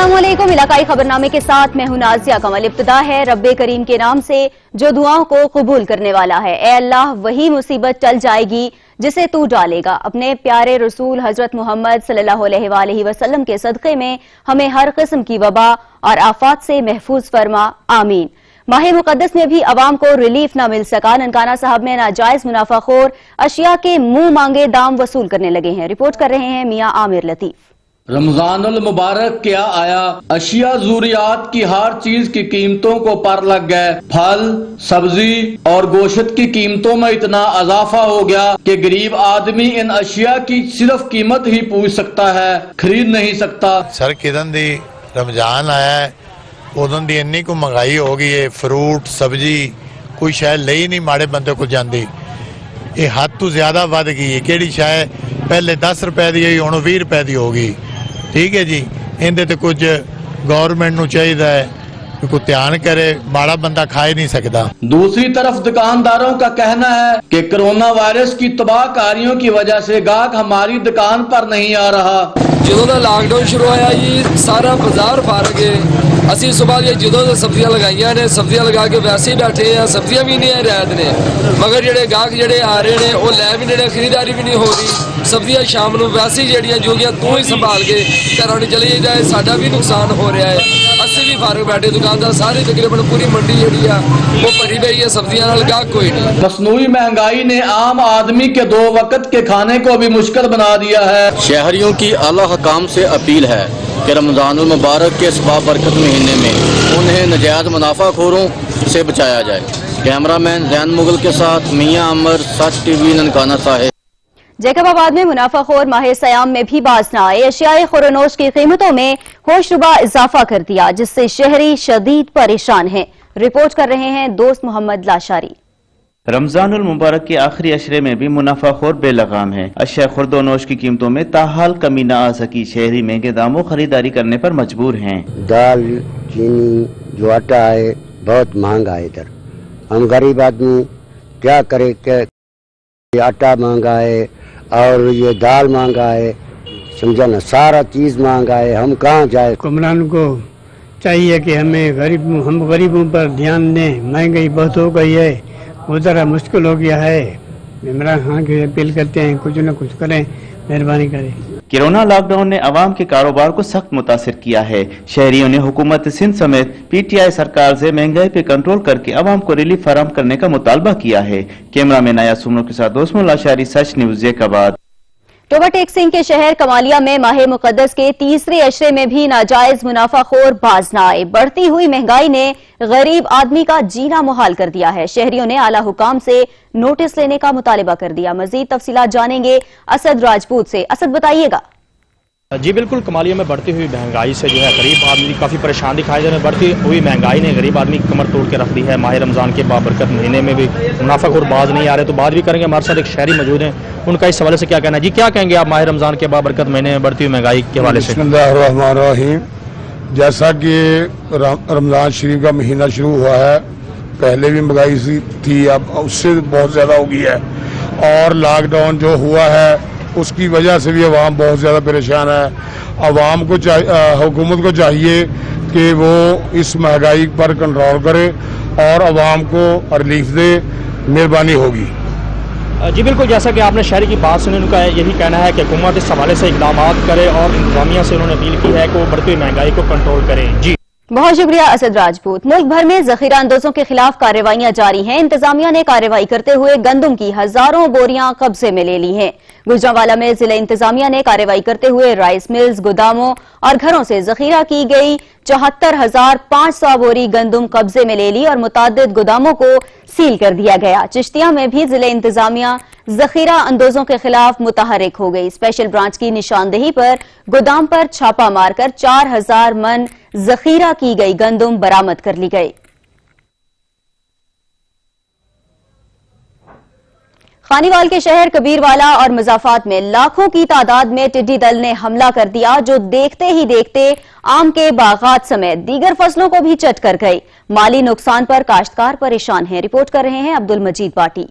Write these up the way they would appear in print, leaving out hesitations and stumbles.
अस्सलामुअलैकुम। इलाकाई खबरनामे के साथ मैं हूं नाज़िया कमल। इब्तिदा है रब्बे करीम के नाम से जो दुआओं को कबूल करने वाला है। ए अल्लाह, वही मुसीबत टल जाएगी जिसे तू डालेगा। अपने प्यारे रसूल हजरत मोहम्मद सल्लल्लाहु अलैहि वसल्लम के सदक़े में हमें हर किस्म की वबा और आफात से महफूज फरमा, आमीन। माह मुकद्दस में भी अवाम को रिलीफ न मिल सका। ननकाना साहब में नाजायज मुनाफाखोर अशिया के मुंह मांगे दाम वसूल करने लगे हैं। रिपोर्ट कर रहे हैं मियां आमिर लतीफ। रमजानुल मुबारक क्या आया, अशिया ज़रूरियात की हर चीज की कीमतों को पर लग गए। फल, सब्जी और गोश्त की कीमतों में इतना इजाफा हो गया कि गरीब आदमी इन अशिया की सिर्फ कीमत ही पूछ सकता है, खरीद नहीं सकता। सर किदन दी रमजान आया है, उदन दी इन्नी को महंगाई हो गई है। फ्रूट सब्जी कोई शायद ले ही नहीं माड़े बंदे को जाती। ये हद तो ज्यादा बढ़ गई है। केड़ी शायद पहले 10 रुपए दी हुई हुण 20 रुपए दी होगी। ठीक है जी, इनदे ते कुछ गवर्नमेंट नूं चाहिदा है कि कोई ध्यान करे, माड़ा बंदा खा ही नहीं सकता। दूसरी तरफ दुकानदारों का कहना है कि कोरोना वायरस की तबाहकारियों की वजह से गाहक हमारी दुकान पर नहीं आ रहा। ਜਦੋਂ ਦਾ ਲਾਕਡਾਊਨ ਸ਼ੁਰੂ ਹੋਇਆ ਜੀ ਸਾਰਾ ਬਾਜ਼ਾਰ ਭਰ ਗਏ। ਅਸੀਂ ਸਵੇਰ ਜਦੋਂ ਤੋਂ ਸਬਜ਼ੀਆਂ ਲਗਾਈਆਂ ਨੇ, ਸਬਜ਼ੀਆਂ ਲਗਾ ਕੇ ਵੈਸੇ ਹੀ ਬੈਠੇ ਆ। ਸਬਜ਼ੀਆਂ ਵੀ ਨਹੀਂ ਰਹਿਤ ਨੇ, ਮਗਰ ਜਿਹੜੇ ਗਾਹਕ ਜਿਹੜੇ ਆ ਰਹੇ ਨੇ ਉਹ ਲੈ ਵੀ ਨਹੀਂ, ਖਰੀਦਦਾਰੀ ਵੀ ਨਹੀਂ ਹੋ ਰਹੀ। ਸਬਜ਼ੀਆਂ ਸ਼ਾਮ ਨੂੰ ਵੈਸੇ ਹੀ ਜਿਹੜੀਆਂ ਜੋਗੀਆਂ ਤੂੰ ਹੀ ਸੰਭਾਲ ਕੇ ਘਰਾਂ ਨੂੰ ਚਲੇ ਜਾਈਦਾ। ਸਾਡਾ ਵੀ ਨੁਕਸਾਨ ਹੋ ਰਿਹਾ ਹੈ। ਅਸੀਂ ਵੀ ਫਾਰਗ ਬੈਠੇ, ਦੁਕਾਨਦਾਰ ਸਾਰੇ ਤਕਰੀਬਨ पूरी मंडी ਜਿਹੜੀ ਆ ਉਹ ਭਰੀ ਪਈ ਹੈ ਸਬਜ਼ੀਆਂ ਨਾਲ, ਗਾਹਕ ਕੋਈ नहीं। मसनूई महंगाई ने आम आदमी के 2 वक्त के खाने को भी मुश्किल बना दिया है। शहरियों की आला हकाम से अपील है कि रमजानुल मुबारक के इस बाबरकत महीने में उन्हें नजायज मुनाफाखोरों से बचाया जाए। कैमरामैन जैन मुगल के साथ मियां अमर, सच टीवी, ननकाना साहिब। जैकबाबाद में मुनाफाखोर माह सयाम में भी बाज न आए। अशियाए खुरनोश की कीमतों में होशरुबा इजाफा कर दिया, जिससे शहरी शदीद परेशान हैं। रिपोर्ट कर रहे हैं दोस्त मोहम्मद लाशारी। रमजानुल मुबारक के आखिरी अशरे में भी मुनाफाखोर बेलगाम है। अशिया खुर्दोनोश की कीमतों में ताहाल कमी न आ सकी। शहरी महंगे दामों खरीदारी करने पर मजबूर हैं। दाल, चीनी, जो आटा है बहुत महंगा है। इधर हम गरीब आदमी क्या करे, आटा महंगा है और ये दाल महंगा है, समझा ना, सारा चीज महंगा है। हम कहाँ जाए। हुक्मरान को चाहिए कि हम गरीबों पर ध्यान दें। महंगाई बहुत हो गई है, गुजारा मुश्किल हो गया है। इमरान खान की अपील करते हैं कुछ न कुछ करें, मेहरबानी करें। कोरोना लॉकडाउन ने अवाम के कारोबार को सख्त मुतासिर किया है। शहरियों ने हुकूमत सिंध समेत PTI सरकार से महंगाई पे कंट्रोल करके अवाम को रिलीफ फराहम करने का मुतालबा किया है। कैमरामैन आया सुमनो के साथ दोस्त लाशारी, सच न्यूज़ जैकबाबाद। टोबा टेक सिंह के शहर कमालिया में माह मुकद्दस के तीसरे अशरे में भी नाजायज मुनाफाखोर बाज न आए। बढ़ती हुई महंगाई ने गरीब आदमी का जीना मुहाल कर दिया है। शहरियों ने आला हुकाम से नोटिस लेने का मुतालिबा कर दिया। मजीद तफसीलात जानेंगे असद राजपूत से। असद, बताइएगा। जी बिल्कुल, कमालिया में बढ़ती हुई महंगाई से जो है गरीब आदमी काफ़ी परेशान दिखाई दे रहे हैं। बढ़ती हुई महंगाई ने गरीब आदमी की कमर तोड़ के रख दी है। माह रमज़ान के बाबरकत महीने में भी मुनाफाखोर बाज नहीं आ रहे, तो बात भी करेंगे। हमारे साथ एक शहरी मौजूद हैं, उनका इस हवाले से क्या कहना है। जी, क्या कहेंगे आप माह रमज़ान के बाबरकत महीने में बढ़ती हुई महंगाई के हवाले से? बिस्मिल्लाहिर्रहमानिर्रहीम। जैसा कि रमज़ान शरीफ का महीना शुरू हुआ है, पहले भी महंगाई थी, अब उससे बहुत ज़्यादा हो गई है। और लॉकडाउन जो हुआ है उसकी वजह से भी अवाम बहुत ज़्यादा परेशान है। अवाम को हुकूमत को चाहिए कि वो इस महंगाई पर कंट्रोल करे और अवाम को रिलीफ दे, मेहरबानी होगी। जी बिल्कुल, जैसा कि आपने शहरी की बात सुनी, उनका यही कहना है कि हुकूमत इस हवाले से इक़दाम करे और इंतजामिया से उन्होंने अपील की है कि वो बढ़ती हुई महंगाई को कंट्रोल करें। जी बहुत शुक्रिया असद राजपूत। मुल्क भर में जखीरा अंदोजों के खिलाफ कार्रवाइयां जारी हैं। इंतजामिया ने कार्रवाई करते हुए गंदम की हजारों बोरियां कब्जे में ले ली हैं। गुजरांवाला में जिला इंतजामिया ने कार्रवाई करते हुए राइस मिल्स, गोदामों और घरों से जखीरा की गई 74,500 बोरी गंदम कब्जे में ले ली और मुतादिद गोदामों को सील कर दिया गया। चिश्तिया में भी जिला इंतजामिया जखीरा अंदोजों के खिलाफ मुतहरिक हो गई। स्पेशल ब्रांच की निशानदेही पर गोदाम पर छापा मारकर 4,000 मन जखीरा की गई गंदम बरामद कर ली गई। खानीवाल के शहर कबीरवाला और मुजाफात में लाखों की तादाद में टिड्डी दल ने हमला कर दिया, जो देखते ही देखते आम के बागात समेत दीगर फसलों को भी चट कर गई। माली नुकसान पर काश्तकार परेशान हैं। रिपोर्ट कर रहे हैं अब्दुल मजीद बाटी।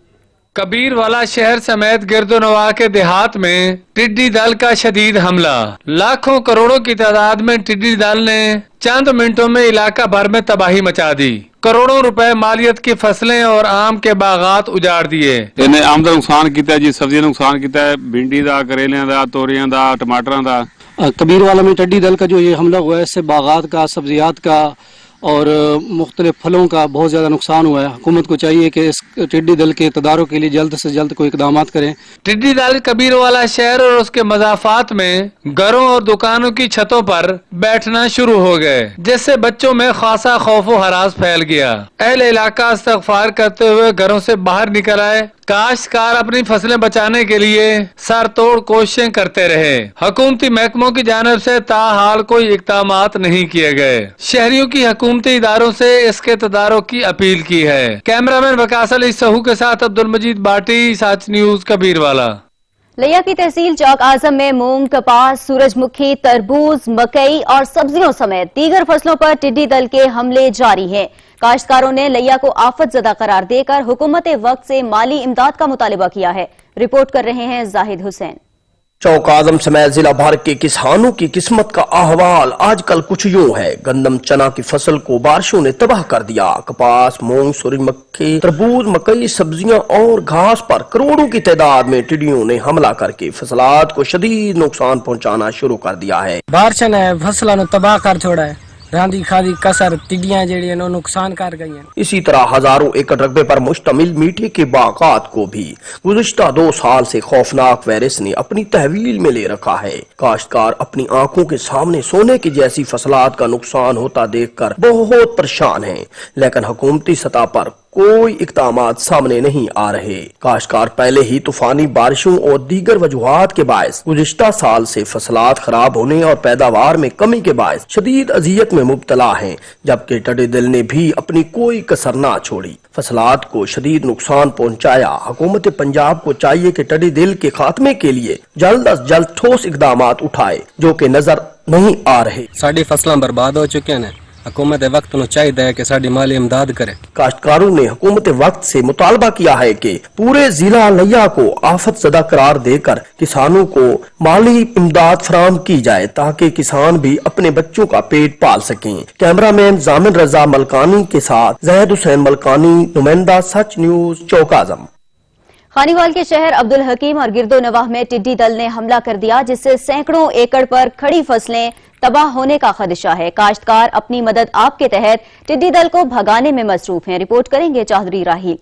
कबीर वाला शहर समेत गिरदोनवा के देहात में टिड्डी दल का शदीद हमला। लाखों करोड़ों की तादाद में टिड्डी दल ने चंद मिनटों में इलाका भर में तबाही मचा दी। करोड़ों रुपए मालियत की फसलें और आम के बागात उजाड़ दिए। इन्हें आम का नुकसान किया जी, सब्जी नुकसान किया है, भिंडी का, करेलियां का, तोरियां का, टमाटरों का। कबीर वाला में टिड्डी दल का जो ये हमला हुआ है इससे बागात का, सब्जियात का और मुख्तलिफ फलों का बहुत ज़्यादा नुकसान हुआ है। हुकूमत को चाहिए कि इस टिड्डी दल के तदारुक के लिए जल्द से जल्द कोई इकदाम करें। टिड्डी दल कबीर वाला शहर और उसके मज़ाफ़ात में घरों और दुकानों की छतों पर बैठना शुरू हो गए, जिससे बच्चों में खासा खौफ व हरास फैल गया। अहले इलाका इस्तग़फ़ार करते हुए घरों से बाहर निकल आए। काश्तकार अपनी फसलें बचाने के लिए सर तोड़ कोशिशें करते रहे। हुकूमती महकमों की जानिब से ताहाल कोई इक़दामात नहीं किए गए। शहरियों की हुकूमती इदारों से इसके तदारुक की अपील की है। कैमरामैन वकास अली सहू के साथ अब्दुल मजीद बाटी, सच न्यूज कबीर वाला। लिया की तहसील चौक आजम में मूंग, कपास, सूरजमुखी, तरबूज, मकई और सब्जियों समेत दीगर फसलों पर टिड्डी दल के हमले जारी हैं। काश्तकारों ने लिया को आफत ज़दा करार देकर हुकूमत वक्त से माली इमदाद का मुतालिबा किया है। रिपोर्ट कर रहे हैं जाहिद हुसैन। चौक आजम समेत जिला भर के किसानों की किस्मत का अहवाल आजकल कुछ यूं है। गंदम, चना की फसल को बारिशों ने तबाह कर दिया। कपास, मूंग, सूरजमुखी, तरबूज, मकई, सब्जियां और घास पर करोड़ों की तादाद में टिड्डियों ने हमला करके फसलात को शदीद नुकसान पहुंचाना शुरू कर दिया है। बारिश ने फसलों ने तबाह कर छोड़ा है। रांदी खादी कसर टिड्डियां जेड़ी नुकसान कर गई हैं। इसी तरह हजारों एकड़ रकबे पर मुश्तमिल मीठे के बागात को भी गुज़िश्ता 2 साल से खौफनाक वायरस ने अपनी तहवील में ले रखा है। काश्तकार अपनी आंखों के सामने सोने की जैसी फसलात का नुकसान होता देखकर बहुत परेशान हैं, लेकिन हुकूमती सतह पर कोई इक़दामात सामने नहीं आ रहे। काश्तकार पहले ही तूफानी बारिशों और दीगर वजूहात के बायस गुज़िश्ता साल से फसलात खराब होने और पैदावार में कमी के बायस शदीद अजियत में मुब्तला हैं, जबकि टिड्डी दल ने भी अपनी कोई कसर ना छोड़ी, फसलात को शदीद नुकसान पहुंचाया। हुकूमत पंजाब को चाहिए कि टिड्डी दल के खात्मे के लिए जल्द अज जल्द ठोस इक़दामात उठाए, जो कि नजर नहीं आ रहे। साडी फसलां बर्बाद हो चुके हैं। हुकूमत वक्त नूं चाहिए कि साडी माली इमदाद करे। काश्तकारों ने हुकूमत वक्त से मुतालबा किया है कि पूरे जिला लिया को आफत ज़दा करार देकर किसानों को माली इमदाद फराहम की जाए, ताकि किसान भी अपने बच्चों का पेट पाल सकें। कैमरामैन जामिन रजा मलकानी के साथ ज़ैद हुसैन मलकानी, नुमाइंदा, सच न्यूज, चौक आजम। खानीवाल के शहर अब्दुल हकीम और गिरदोनवाह में टिड्डी दल ने हमला कर दिया, जिससे सैकड़ों एकड़ पर खड़ी फसलें तबाह होने का खदशा है। काश्तकार अपनी मदद आप के तहत टिड्डी दल को भगाने में मसरूफ हैं। रिपोर्ट करेंगे चौधरी राहील।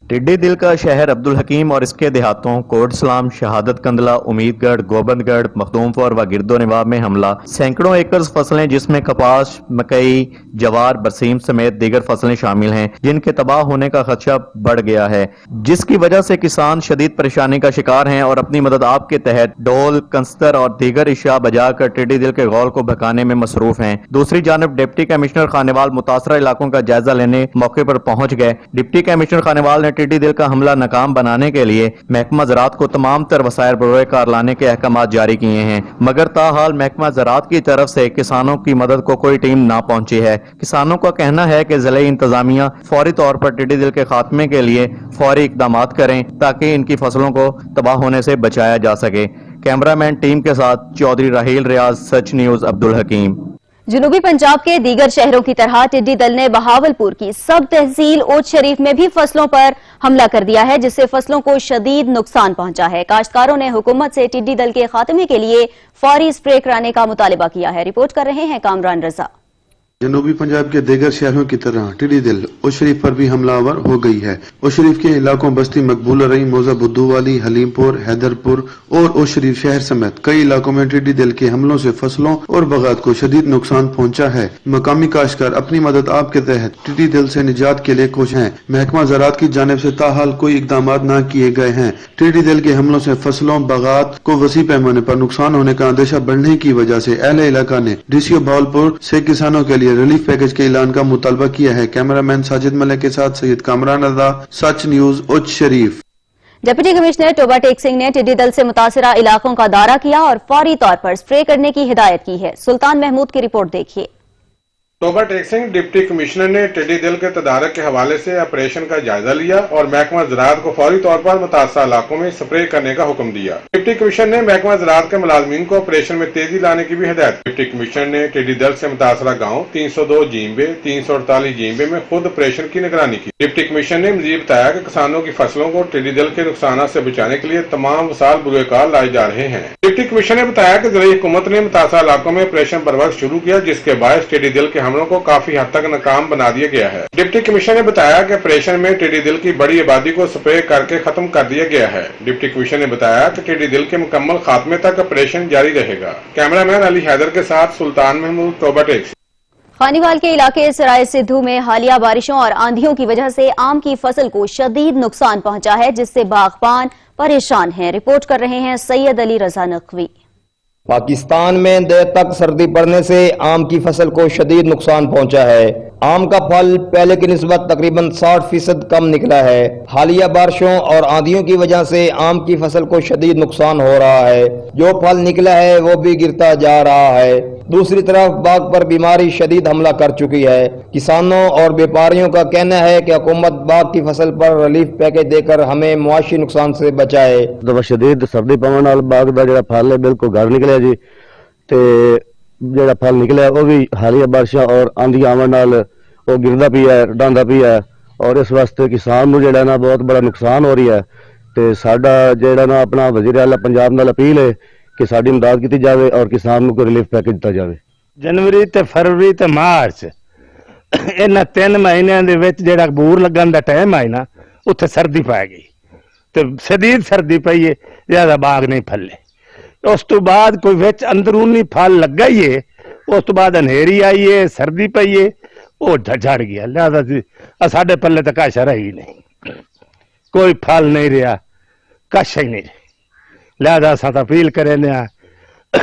टिड्डी दिल का शहर अब्दुल हकीम और इसके देहातों कोट सलाम, शहादत कंदला, उम्मीदगढ़, गोबंदगढ़, मखदूमपुर व गिरदोनवाह में हमला। सैकड़ों एकड़ फसलें जिसमें कपास, मकई, जवार, बरसीम समेत दीगर फसलें शामिल हैं, जिनके तबाह होने का खदशा बढ़ गया है, जिसकी वजह से किसान शदीद परेशानी का शिकार हैं और अपनी मदद आप के तहत ढोल, कंस्तर और दीगर इशिया बजाकर टिड्डी दिल के गौल को भगाने में मसरूफ हैं। दूसरी जानब डिप्टी कमिश्नर खानेवाल मुतासरा इलाकों का जायजा लेने मौके पर पहुंच गए। डिप्टी कमिश्नर खानेवाल ने टिड्डी दिल का हमला नाकाम बनाने के लिए महकमा ज़राअत को तमाम तर वसाइल बरोए कार लाने के अहकाम जारी किए हैं, मगर ताहाल महकमा ज़राअत की तरफ से किसानों की मदद को कोई टीम ना पहुंची है। किसानों का कहना है कि ज़िले इंतजामिया फौरी तौर पर टिड्डी दिल के खात्मे के लिए फौरी इक़दामात करें, ताकि इनकी फसलों को तबाह होने से बचाया जा सके। कैमरामैन टीम के साथ चौधरी राहील, रियाज, सच न्यूज, अब्दुल हकीम। जनूबी पंजाब के दीगर शहरों की तरह टिड्डी दल ने बहावलपुर की सब तहसील ओट शरीफ में भी फसलों पर हमला कर दिया है, जिससे फसलों को शदीद नुकसान पहुंचा है। काश्तकारों ने हुकूमत से टिड्डी दल के खात्मे के लिए फौरी स्प्रे कराने का मुतालिबा किया है। रिपोर्ट कर रहे हैं कामरान रजा। जनूबी पंजाब के दीगर शहरों की तरह टिड्डी दिल उस शरीफ पर भी हमलावर हो गई है। उस शरीफ के इलाकों बस्ती मकबूल रही, मौजा बुद्धूवाली, हलीमपुर, हैदरपुर और उस शरीफ शहर समेत कई इलाकों में टिड्डी दिल के हमलों से फसलों और बगात को शदीद नुकसान पहुंचा है। मकामी काश्तकार अपनी मदद आप के तहत टिड्डी दिल से निजात के लिए कोशिश हैं। महकमा ज़राअत की जानिब से ताहाल कोई इकदाम न किए गए हैं। टिड्डी दिल के हमलों से फसलों बगात को वसी पैमाने पर नुकसान होने का अंदेशा बढ़ने की वजह से अहले इलाका ने डीसीओ भावलपुर से किसानों के लिए रिलीफ पैकेज के ऐलान का मुतालबा किया है। कैमरामैन साजिद मलिक के साथ Syed Kamran Raza, Sach news, Uch Sharif. Deputy commissioner Toba Tek Singh ने टिड्डी दल से मुतासिरा इलाकों का दौरा किया और फौरी तौर पर स्प्रे करने की हिदायत की है। सुल्तान महमूद की रिपोर्ट देखिए। तोबा टेक सिंह डिप्टी कमिश्नर ने टिड्डी दल के तदारक के हवाले से ऑपरेशन का जायजा लिया और महकमा ज़राअत को फौरी तौर पर मुतासरा इलाकों में स्प्रे करने का हुक्म दिया। डिप्टी कमिश्नर ने महकमा ज़राअत के मुलाजमीन को ऑपरेशन में तेजी लाने की भी हिदायत। डिप्टी कमिश्नर ने टिड्डी दल से मुतासरा गाँव 302 जींबे 348 जींबे में खुद ऑपरेशन की निगरानी की। डिप्टी कमिश्नर ने मजीद बताया कि किसानों की फसलों को टिड्डी दल के नुकसान से बचाने के लिए तमाम वसाल बुरेकार लाए जा रहे हैं। डिप्टी कमिश्नर ने बताया कि ज़िला हुकूमत ने मुतासरा इलाकों में ऑपरेशन बर वक्त शुरू किया, जिसके बायस टिड्डी दल के हमलों को काफी हद तक नाकाम बना दिया गया है। डिप्टी कमिश्नर ने बताया कि ऑपरेशन में टिड्डी दल की बड़ी आबादी को स्प्रे करके खत्म कर दिया गया है। डिप्टी कमिश्नर ने बताया कि टिड्डी दल के मुकम्मल खात्मे तक ऑपरेशन जारी रहेगा। कैमरामैन अली हैदर के साथ सुल्तान महमूद, तोबा टेक। खानीवाल के इलाके सराय सिद्धू में हालिया बारिशों और आंधियों की वजह से आम की फसल को शदीद नुकसान पहुंचा है, जिससे बागबान परेशान हैं। रिपोर्ट कर रहे हैं सैयद अली रजा नकवी। पाकिस्तान में देर तक सर्दी पड़ने से आम की फसल को शदीद नुकसान पहुंचा है। आम का फल पहले की निस्बत तकरीबन 60% कम निकला है। हालिया बारिशों और आंधियों की वजह से आम की फसल को शदीद नुकसान हो रहा है। जो फल निकला है वो भी गिरता जा रहा है। दूसरी तरफ बाग पर बीमारी शदीद हमला कर चुकी है। किसानों और व्यापारियों का कहना है कि हुकूमत बाग की फसल पर रिलीफ पैकेज देकर हमें मुआशी नुकसान से बचाए। तो शदीद सर्दी पवन नाल बाग का जो फल है बिल्कुल घर निकलिया जी, ते जो फल निकलिया वो भी हालिया बारिशा और आंधी आवन नाल वो गिरदा पिया डांदा पिया, और इस वास्ते किसान नूं जिहड़ा ना बहुत बड़ा नुकसान हो रही है। ते साडा जिहड़ा ना अपना वजीर आला पंजाब नाल अपील है कि साडी इमदाद की जाए और किसान नूं कोई रिलीफ पैकेज दिता जाए। जनवरी ते फरवरी ते मार्च इन्हां 3 महीनों दे विच जिहड़ा बूर लगन दा टाइम है ना, उत्थे सर्दी पै गई ते शदीद सर्दी पई है, ज्यादा बाग नहीं फले। उस तो बाद कोई विच अंदरूनी फल लगा ही है, उस तो बाद अंधेरी आई है, सर्दी पई है, वो झड़ गया। लिहाजा साडे पल्ले तो कश रही नहीं, कोई फल नहीं रहा, कश ही नहीं। लिहाजा असां तां अपील करें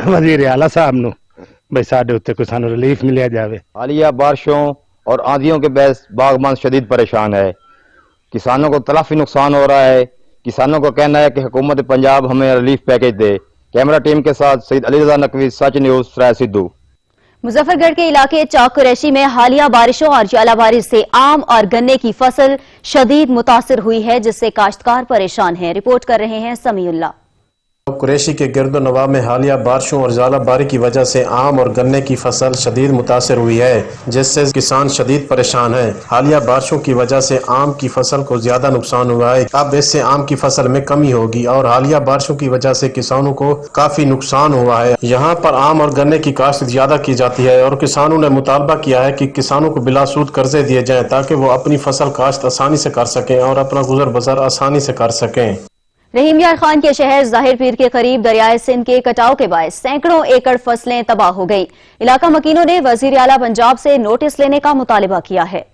वजीर आला साहब नूं भाई साडे उत्ते कोई सानू रिलीफ मिलिया जाए। हालिया बारिशों और आंधियों के बहस बागबान शदीद परेशान है। किसानों को तलाफी नुकसान हो रहा है। किसानों को कहना है कि हुकूमत पंजाब हमें रिलीफ पैकेज दे। कैमरा टीम के साथ सईद अली रजा नकवी, सच न्यूज, सराय सिद्धू। मुजफ्फरगढ़ के इलाके चाक कुरैशी में हालिया बारिशों और ज्वाला बारिश से आम और गन्ने की फसल शदीद मुतासिर हुई है, जिससे काश्तकार परेशान हैं। रिपोर्ट कर रहे हैं समीउल्लाह। कुरैशी के गिरदो नवाब में हालिया बारिशों और ज़्यादा बारी की वजह से आम और गन्ने की फसल शदीद मुतासर हुई है, जिससे किसान शदीद परेशान है। हालिया बारिशों की वजह से आम की फसल को ज्यादा नुकसान हुआ है। अब इससे आम की फसल में कमी होगी और हालिया बारिशों की वजह से किसानों को काफी नुकसान हुआ है। यहाँ पर आम और गन्ने की काश्त ज्यादा की जाती है और किसानों ने मुतालबा किया है कि किसानों को बिलासूद कर्जे दिए जाएं ताकि वो अपनी फसल काश्त आसानी से कर सकें और अपना गुजर बसर आसानी से कर सकें। रहीम यार खान के शहर जाहिर पीर के करीब दरियाए सिंध के कटाव के बायस सैकड़ों एकड़ फसलें तबाह हो गई। इलाका मकीनों ने वजीर आला पंजाब से नोटिस लेने का मुतालिबा किया है।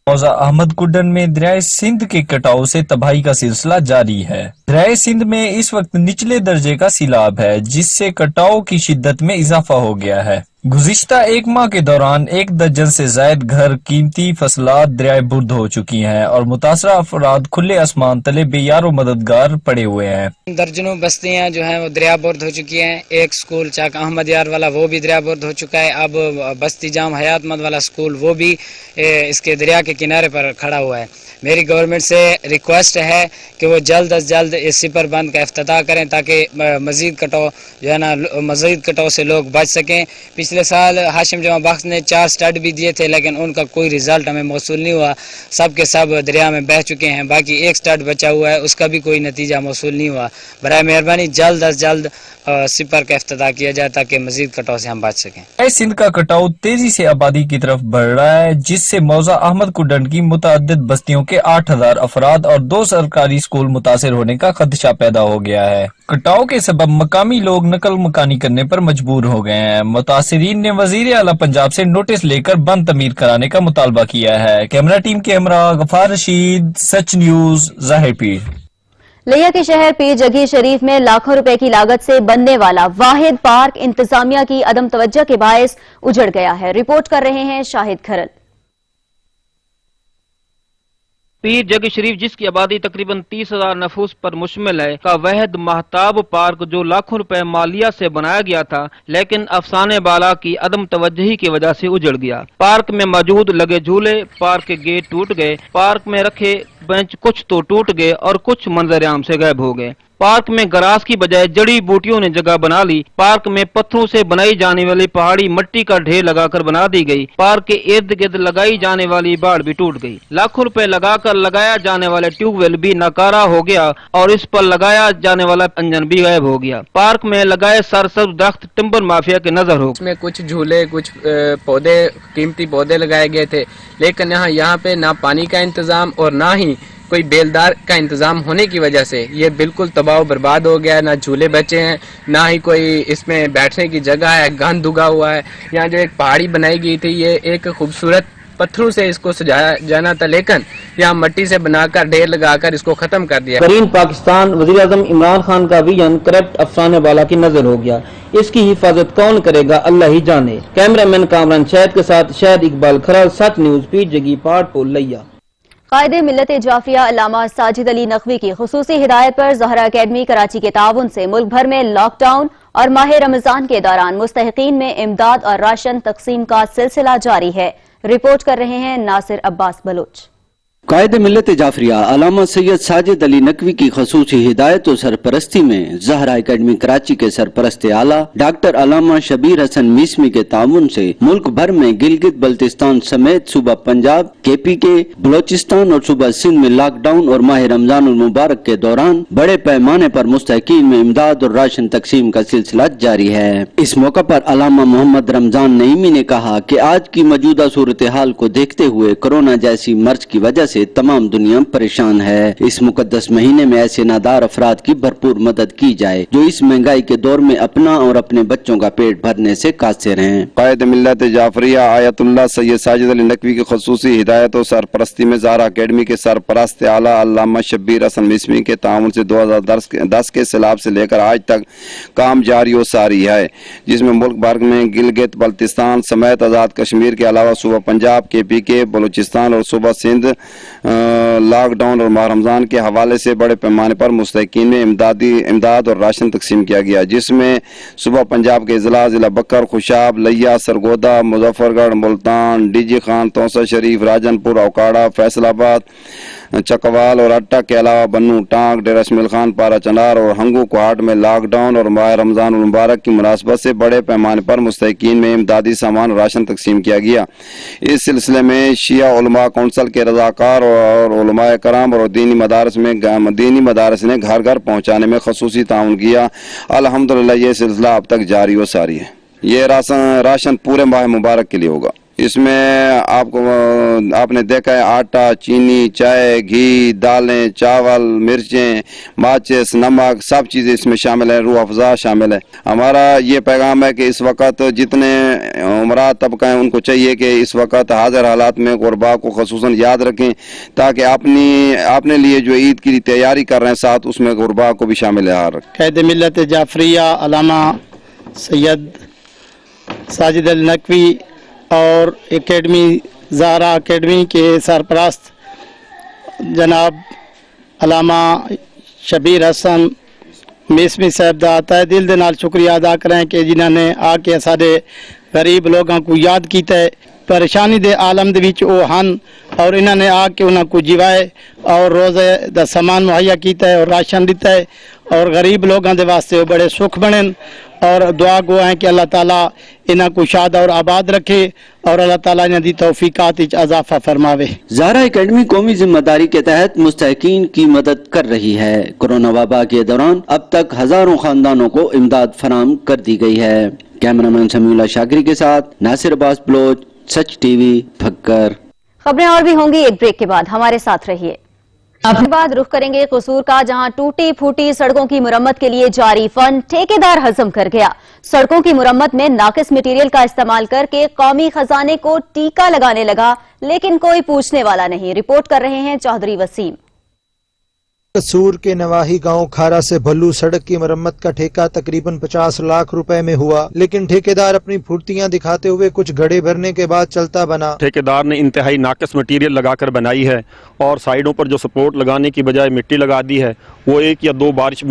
मौजा अहमद कुडन में दरियाए सिंध के कटाव से तबाही का सिलसिला जारी है। दरियाए सिंध में इस वक्त निचले दर्जे का सैलाब है, जिससे कटाव की शिद्दत में इजाफा हो गया है। गुज़िश्ता एक माह के दौरान 1 दर्जन से जायद घर, कीमती फसलात दरियाए बुर्द हो चुकी हैं और मुतासरा अफराद खुले आसमान तले बेयारो मददगार पड़े हुए हैं। दर्जनों बस्तियां जो हैं वो दरिया बुर्द हो चुकी हैं। एक स्कूल चाक अहमद यार वाला वो भी दरिया बुर्द हो चुका है। अब बस्ती जाम हयातमंद वाला स्कूल वो भी इसके दरिया के किनारे पर खड़ा हुआ है। मेरी गवर्नमेंट से रिक्वेस्ट है कि वो जल्द अज जल्द इस सिपर बंद का इफ्तिताह करें ताकि मजीद कटाव जो है ना मजीद कटाव से लोग बच सकें। पिछले साल हाशिम जमा बख्श ने 4 स्टड भी दिए थे, लेकिन उनका कोई रिजल्ट हमें मौसूल नहीं हुआ। सब के सब दरिया में बह चुके हैं। बाकी 1 स्टड बचा हुआ है, उसका भी कोई नतीजा मौसूल नहीं हुआ। बराए मेहरबानी जल्द अज जल्द सिपर का इफ्तिताह किया जाए ताकि मजीद कटाव से हम बच सकें। सिंध का कटाव तेजी से आबादी की तरफ बढ़ रहा है, जिससे मौजा अहमद कुडन की मुतअद्दिद बस्तियों के 8000 अफराद और 2 सरकारी स्कूल मुतासिर होने का खदशा पैदा हो गया है। कटाव के सबब मकामी लोग नकल मकानी करने पर मजबूर हो गए हैं। मुतासिरीन ने वजीर आला पंजाब से नोटिस लेकर बंद तमीर कराने का मुतालबा किया है। कैमरा टीम के हमरा गफार रशीद, सच न्यूज, जाहिर पीर। लिया के शहर पीर जगीर शरीफ में लाखों रुपए की लागत से बनने वाला वाहिद पार्क इंतजामिया की अदम तवज्जो के बायस उजड़ गया है। रिपोर्ट कर रहे हैं शाहिद खरल। पीर जगी शरीफ, जिसकी आबादी तकरीबन 30,000 नफूस पर मुश्तमिल है, का वहद महताब पार्क जो लाखों रुपए मालिया से बनाया गया था, लेकिन अफसाने बाला की अदम तवज्जही की वजह से उजड़ गया। पार्क में मौजूद लगे झूले, पार्क के गेट टूट गए, पार्क में रखे बेंच कुछ तो टूट गए और कुछ मंजर आम से गायब हो गए। पार्क में ग्रास की बजाय जड़ी बूटियों ने जगह बना ली। पार्क में पत्थरों से बनाई जाने वाली पहाड़ी मिट्टी का ढेर लगाकर बना दी गई। पार्क के इर्द गिर्द लगाई जाने वाली बाड़ भी टूट गई। लाखों रुपए लगाकर लगाया जाने वाले ट्यूबवेल भी नाकारा हो गया और इस पर लगाया जाने वाला इंजन भी गायब हो गया। पार्क में लगाए सरसब्ज दरख्त टिम्बर माफिया के नजर हो। इसमें कुछ झूले, कुछ पौधे, कीमती पौधे लगाए गए थे, लेकिन यहाँ पे ना पानी का इंतजाम और ना ही कोई बेलदार का इंतजाम होने की वजह से ये बिल्कुल तबाह बर्बाद हो गया है। ना झूले बचे हैं, ना ही कोई इसमें बैठने की जगह है, गंद उगा हुआ है। यहाँ जो एक पहाड़ी बनाई गई थी, ये एक खूबसूरत पत्थरों से इसको सजाया जाना था, लेकिन यहाँ मिट्टी से बनाकर ढेर लगाकर इसको खत्म कर दिया। ग्रीन पाकिस्तान वज़ीर आज़म इमरान खान का विजन करप्ट अफसाने वाला की नजर हो गया। इसकी हिफाजत कौन करेगा, अल्लाह ही जाने। कैमरामैन कामरान शहद के साथ शहद इकबाल खराल, सच न्यूज, पीर जगी, पाटपुर, लिया। कायदे मिल्लत जाफरिया अल्लामा साजिद अली नकवी की खुसूसी हिदायत पर ज़हरा अकेडमी कराची के ताउन से मुल्क भर में लॉकडाउन और माह रमजान के दौरान मुस्तहिकीन में इमदाद और राशन तकसीम का सिलसिला जारी है। रिपोर्ट कर रहे हैं नासिर अब्बास बलोच। कायदे मिल्लत जाफरिया अल्लामा सैयद साजिद अली नकवी की खसूसी हिदायत और सरपरस्ती में ज़हरा अकेडमी कराची के सरपरस्त आला डॉक्टर अल्लामा शबीर हसन मीसमी के ताउन से मुल्क भर में गिलगित बल्तिस्तान समेत सूबा पंजाब, KPK, बलोचिस्तान और सूबा सिंध में लॉकडाउन और माह रमजान मुबारक के दौरान बड़े पैमाने पर मुस्तहिकीन में इमदाद और राशन तकसीम का सिलसिला जारी है। इस मौका पर अल्लामा मोहम्मद रमजान नईमी ने कहा कि आज की मौजूदा सूरत हाल को देखते हुए कोरोना जैसी मर्ज की वजह से तमाम दुनिया परेशान है। इस मुकद्दस महीने में ऐसे नादार अफराद की भरपूर मदद की जाए जो इस महंगाई के दौर में अपना और अपने बच्चों का पेट भरने से कासिर हैं। कायदे मिल्लत जाफरिया आयतुल्लाह सैयद साजिद अली नकवी की खसूसी हिदायत और सरपरस्ती में ज़हरा अकेडमी के सरपरस्त आला अल्लामा शबीर हसन मीसमी के ताउन से 2010 के सैलाब से लेकर आज तक काम जारी और सारी है, जिसमें मुल्क भर में गिलगित बल्तिस्तान समेत आज़ाद कश्मीर के अलावा सूबा पंजाब, KPK, बलूचिस्तान और सूबा सिंध लॉकडाउन और माह रमजान के हवाले से बड़े पैमाने पर मुस्तहिकीन में इमदाद और राशन तकसीम किया गया, जिसमें सूबा पंजाब के जिला बकर, खुशाब, लिया, सरगोदा, मुजफ्फरगढ़, मुल्तान, DG खान, तौसा शरीफ, राजनपुर, औकाड़ा, फैसलाबाद, चकवाल और अट्टा के अलावा बन्नू, टांग, डेरा इस्माइल खान, पारा चनार और हंगू कोहाट में लॉकडाउन और माह रमजान मुबारक की मुनासबत से बड़े पैमाने पर मुस्तहिकीन में इमदादी सामान राशन तकसीम किया गया। इस सिलसिले में शिया उलमा कौंसल के रजाकार और उलमाए कराम और दीनी मदारस ने घर घर पहुँचाने में खसूसी ताउन किया। अल्हम्दुलिल्लाह ये सिलसिला अब तक जारी व सारी है। ये राशन पूरे माह मुबारक के लिए होगा। इसमें आपने देखा है आटा, चीनी, चाय, घी, दालें, चावल, मिर्चें, माचिस, नमक, सब चीज़ें इसमें शामिल है। रूह अफ़ज़ा शामिल है। हमारा ये पैगाम है कि इस वक्त जितने उमरा तबका हैं उनको चाहिए कि इस वक्त हाजिर हालात में गुरबा को ख़ुसूसन याद रखें, ताकि अपने लिए जो ईद की तैयारी कर रहे हैं साथ उसमें गुरबा को भी शामिल है। कायदे मिल्लत जाफरिया अल्लामा सैयद साजिद अली नकवी और एकेडमी ज़हरा अकेडमी के सरपरस्त जनाब अल्लामा शबीर हसन मीसमी साहब का तहे दिल दे नाल शुक्रिया अदा करें कि जिन्होंने आके सारे गरीब लोगों को याद किया है। परेशानी दे आलम दे विच वो हन और इन्होंने आके उन्होंने जिवाए और रोज़े दा सामान मुहैया किया है और राशन दिता है और गरीब लोगों के वास्ते वो बड़े सुख बने और दुआ गो है कि अल्लाह ताला इन्हां को शाद और आबाद रखे और अल्लाह ताला इन्हां दी तौफीकात विच इजाफा फरमावे। ज़हरा अकेडमी कौमी जिम्मेदारी के तहत मुस्तहिकीन की मदद कर रही है। कोरोना वबा के दौरान अब तक हजारों खानदानों को इमदाद फराहम कर दी गई है। कैमरामैन समीउल्लाह शाकिरी के साथ नासिर अब्बास बलोच, सच TV, भक्कर। खबरें और भी होंगी एक ब्रेक के बाद, हमारे साथ रहिए। अपने बाद रुख करेंगे कसूर का, जहां टूटी फूटी सड़कों की मुरम्मत के लिए जारी फंड ठेकेदार हजम कर गया। सड़कों की मुरम्मत में नाकिस मटेरियल का इस्तेमाल करके कौमी खजाने को टीका लगाने लगा, लेकिन कोई पूछने वाला नहीं। रिपोर्ट कर रहे हैं चौधरी वसीम। कसूर के नवाही गांव खारा से भल्लू सड़क की मरम्मत का ठेका तकरीबन 50 लाख रुपए में हुआ, लेकिन ठेकेदार अपनी फुर्तियां दिखाते हुए कुछ घड़े भरने के बाद चलता बना। ठेकेदार ने इंतहाई नाकस मटीरियल लगाकर बनाई है और साइडों पर जो सपोर्ट लगाने की बजाय मिट्टी लगा दी है, वो 1 या 2 बारिश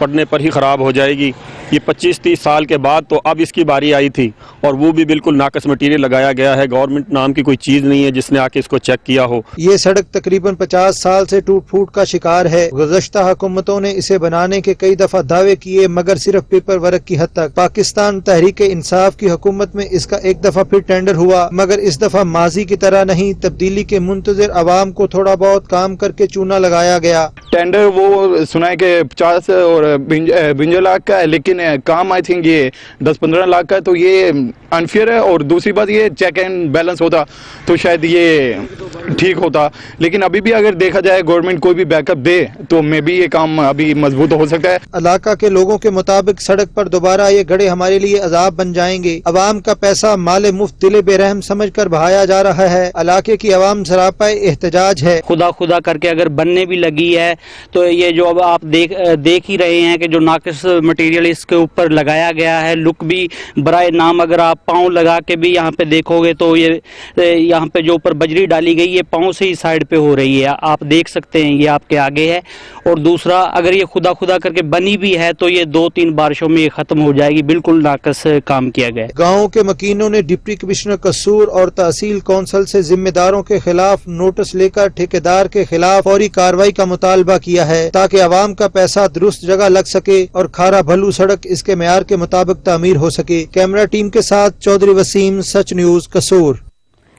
पड़ने पर ही खराब हो जाएगी। ये 25-30 साल के बाद तो अब इसकी बारी आई थी और वो भी बिल्कुल नाकस मटीरियल लगाया गया है। गवर्नमेंट नाम की कोई चीज नहीं है जिसने आके इसको चेक किया हो। ये सड़क तकरीबन 50 साल से टूट फूट का शिकार है। गुज़श्ता हुकूमतों ने इसे बनाने के कई दफा दावे किए, मगर सिर्फ पेपर वर्क की हद तक। पाकिस्तान तहरीक इंसाफ की हुकूमत में इसका एक दफा फिर टेंडर हुआ, मगर इस दफा माजी की तरह नहीं, तब्दीली के मुंतजर आवाम को थोड़ा बहुत काम करके चूना लगाया गया। टेंडर वो सुना है कि 50 और 52 लाख का है, लेकिन काम आई थिंक ये 10-15 लाख का है, तो ये अनफेयर है। और दूसरी बात ये चेक एंड बैलेंस होता तो शायद ये ठीक होता, लेकिन अभी भी अगर देखा जाए गवर्नमेंट कोई भी बैकअप दे तो मे भी ये काम अभी मजबूत हो सकता है। इलाका के लोगों के मुताबिक सड़क पर दोबारा ये गड्ढे हमारे लिए अजाब बन जाएंगे। अवाम का पैसा माले मुफ्त दिले बेरहम समझ कर बहाया जा रहा है। इलाके की अवाम सरापा एहतजाज है। खुदा करके अगर बनने भी लगी है तो ये जो अब आप देख ही रहे हैं कि जो नाकिस मटेरियल इसके ऊपर लगाया गया है, लुक भी बराए नाम, अगर आप पाँव लगा के भी यहाँ पे देखोगे तो ये यहाँ पे जो ऊपर बजरी डाली गई है पाँव से ही साइड पे हो रही है, आप देख सकते हैं, ये आपके आगे है। और दूसरा, अगर ये खुदा करके बनी भी है तो ये 2-3 बारिशों में ये खत्म हो जाएगी। बिल्कुल नाकस काम किया गया। गाँव के मकीनों ने डिप्टी कमिश्नर कसूर और तहसील कौंसिल से जिम्मेदारों के खिलाफ नोटिस लेकर ठेकेदार के खिलाफ फौरी कार्रवाई का मुतालबा किया है, ताकि आवाम का पैसा दुरुस्त जगह लग सके और खारा भल्लू सड़क इसके मेयार के मुताबिक तामीर हो सके। कैमरा टीम के साथ चौधरी वसीम, सच न्यूज, कसूर।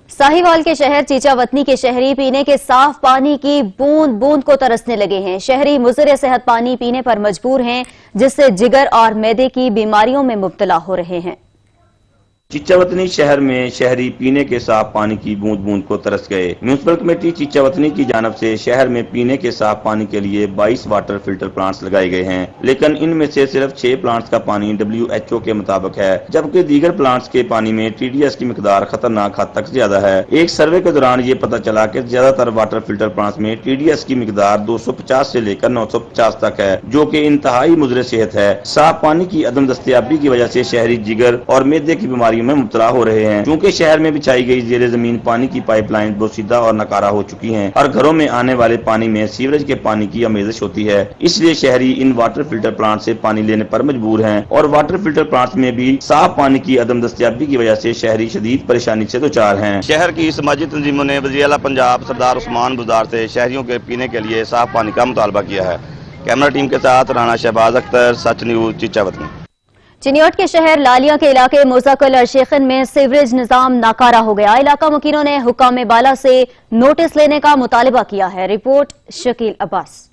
साहिवाल के शहर चीचावतनी के शहरी पीने के साफ पानी की बूंद बूंद को तरसने लगे हैं। शहरी मुज़र सेहत पानी पीने पर मजबूर हैं, जिससे जिगर और मैदे की बीमारियों में मुब्तला हो रहे हैं। चीचावतनी शहर में शहरी पीने के साफ पानी की बूंद बूंद को तरस गए। म्यूनिसिपल कमेटी चीचावतनी की जानब से शहर में पीने के साफ पानी के लिए 22 वाटर फिल्टर प्लांट्स लगाए गए हैं, लेकिन इनमें से सिर्फ 6 प्लांट्स का पानी WHO के मुताबिक है, जबकि दीगर प्लांट्स के पानी में TDS की मिकदार खतरनाक हद तक ज्यादा है। एक सर्वे के दौरान ये पता चला कि ज्यादातर वाटर फिल्टर प्लांट्स में TDS की मिकदार 250 से लेकर 950 तक है, जो कि इंतहाई मुज़र सेहत है। साफ पानी की अदम दस्तयाबी की वजह से शहरी जिगर और मैदे की बीमारियों में मुब्तला हो रहे हैं, क्योंकि शहर में बिछाई गई जेरे जमीन पानी की पाइपलाइन बोसीदा और नकारा हो चुकी हैं और घरों में आने वाले पानी में सीवरेज के पानी की आमेजिश होती है। इसलिए शहरी इन वाटर फिल्टर प्लांट से पानी लेने पर मजबूर हैं और वाटर फिल्टर प्लांट में भी साफ पानी की अदम दस्तयाबी की वजह से शहरी शदीद परेशानी से दोचार हैं। शहर की समाजी तंजीमों ने वज़ीर आला पंजाब सरदार उस्मान बुज़दार से शहरियों के पीने के लिए साफ पानी का मुतालबा किया है। कैमरा टीम के साथ राना शहबाज अख्तर, सच न्यूज, चीचावतनी। चिनियोट के शहर लालिया के इलाके मुज़क्किल और शेखन में सीवरेज निजाम नाकारा हो गया। इलाका मुकीनों ने हुक्काम बाला से नोटिस लेने का मुतालबा किया है। रिपोर्ट शकील अब्बास।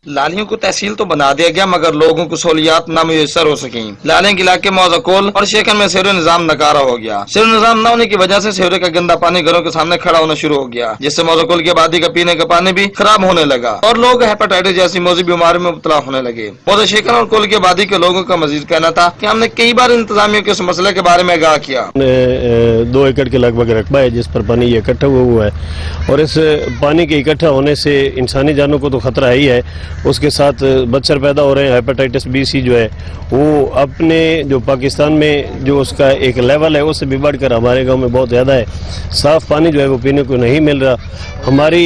लालियों को तहसील तो बना दिया गया, मगर लोगों को सहूलियात न मुयसर हो सकी। लालिया के इलाके मौजकोल और शेखन में सीवरेज निजाम नकारा हो गया। सीवरेज निजाम न होने की वजह से सीवरेज का गंदा पानी घरों के सामने खड़ा होना शुरू हो गया, जिससे मौजकोल की आबादी का पीने का पानी भी खराब होने लगा और लोग हेपेटाइटिस जैसी मौजी बीमारी में मुब्तला होने लगे। मौजा शेखन और कोल की आबादी के लोगों का मजीद कहना था कि हमने कई बार इंतजामिया के इस मसले के बारे में आगाह किया। 2 एकड़ के लगभग रकबा है जिस पर पानी इकट्ठा हुआ है, और इस पानी के इकट्ठा होने से इंसानी जानों को तो खतरा ही है, उसके साथ मच्छर पैदा हो रहे हैं। हेपेटाइटिस B-C जो है वो अपने जो पाकिस्तान में जो उसका एक लेवल है उससे भी बढ़कर हमारे गांव में बहुत ज़्यादा है। साफ़ पानी जो है वो पीने को नहीं मिल रहा। हमारी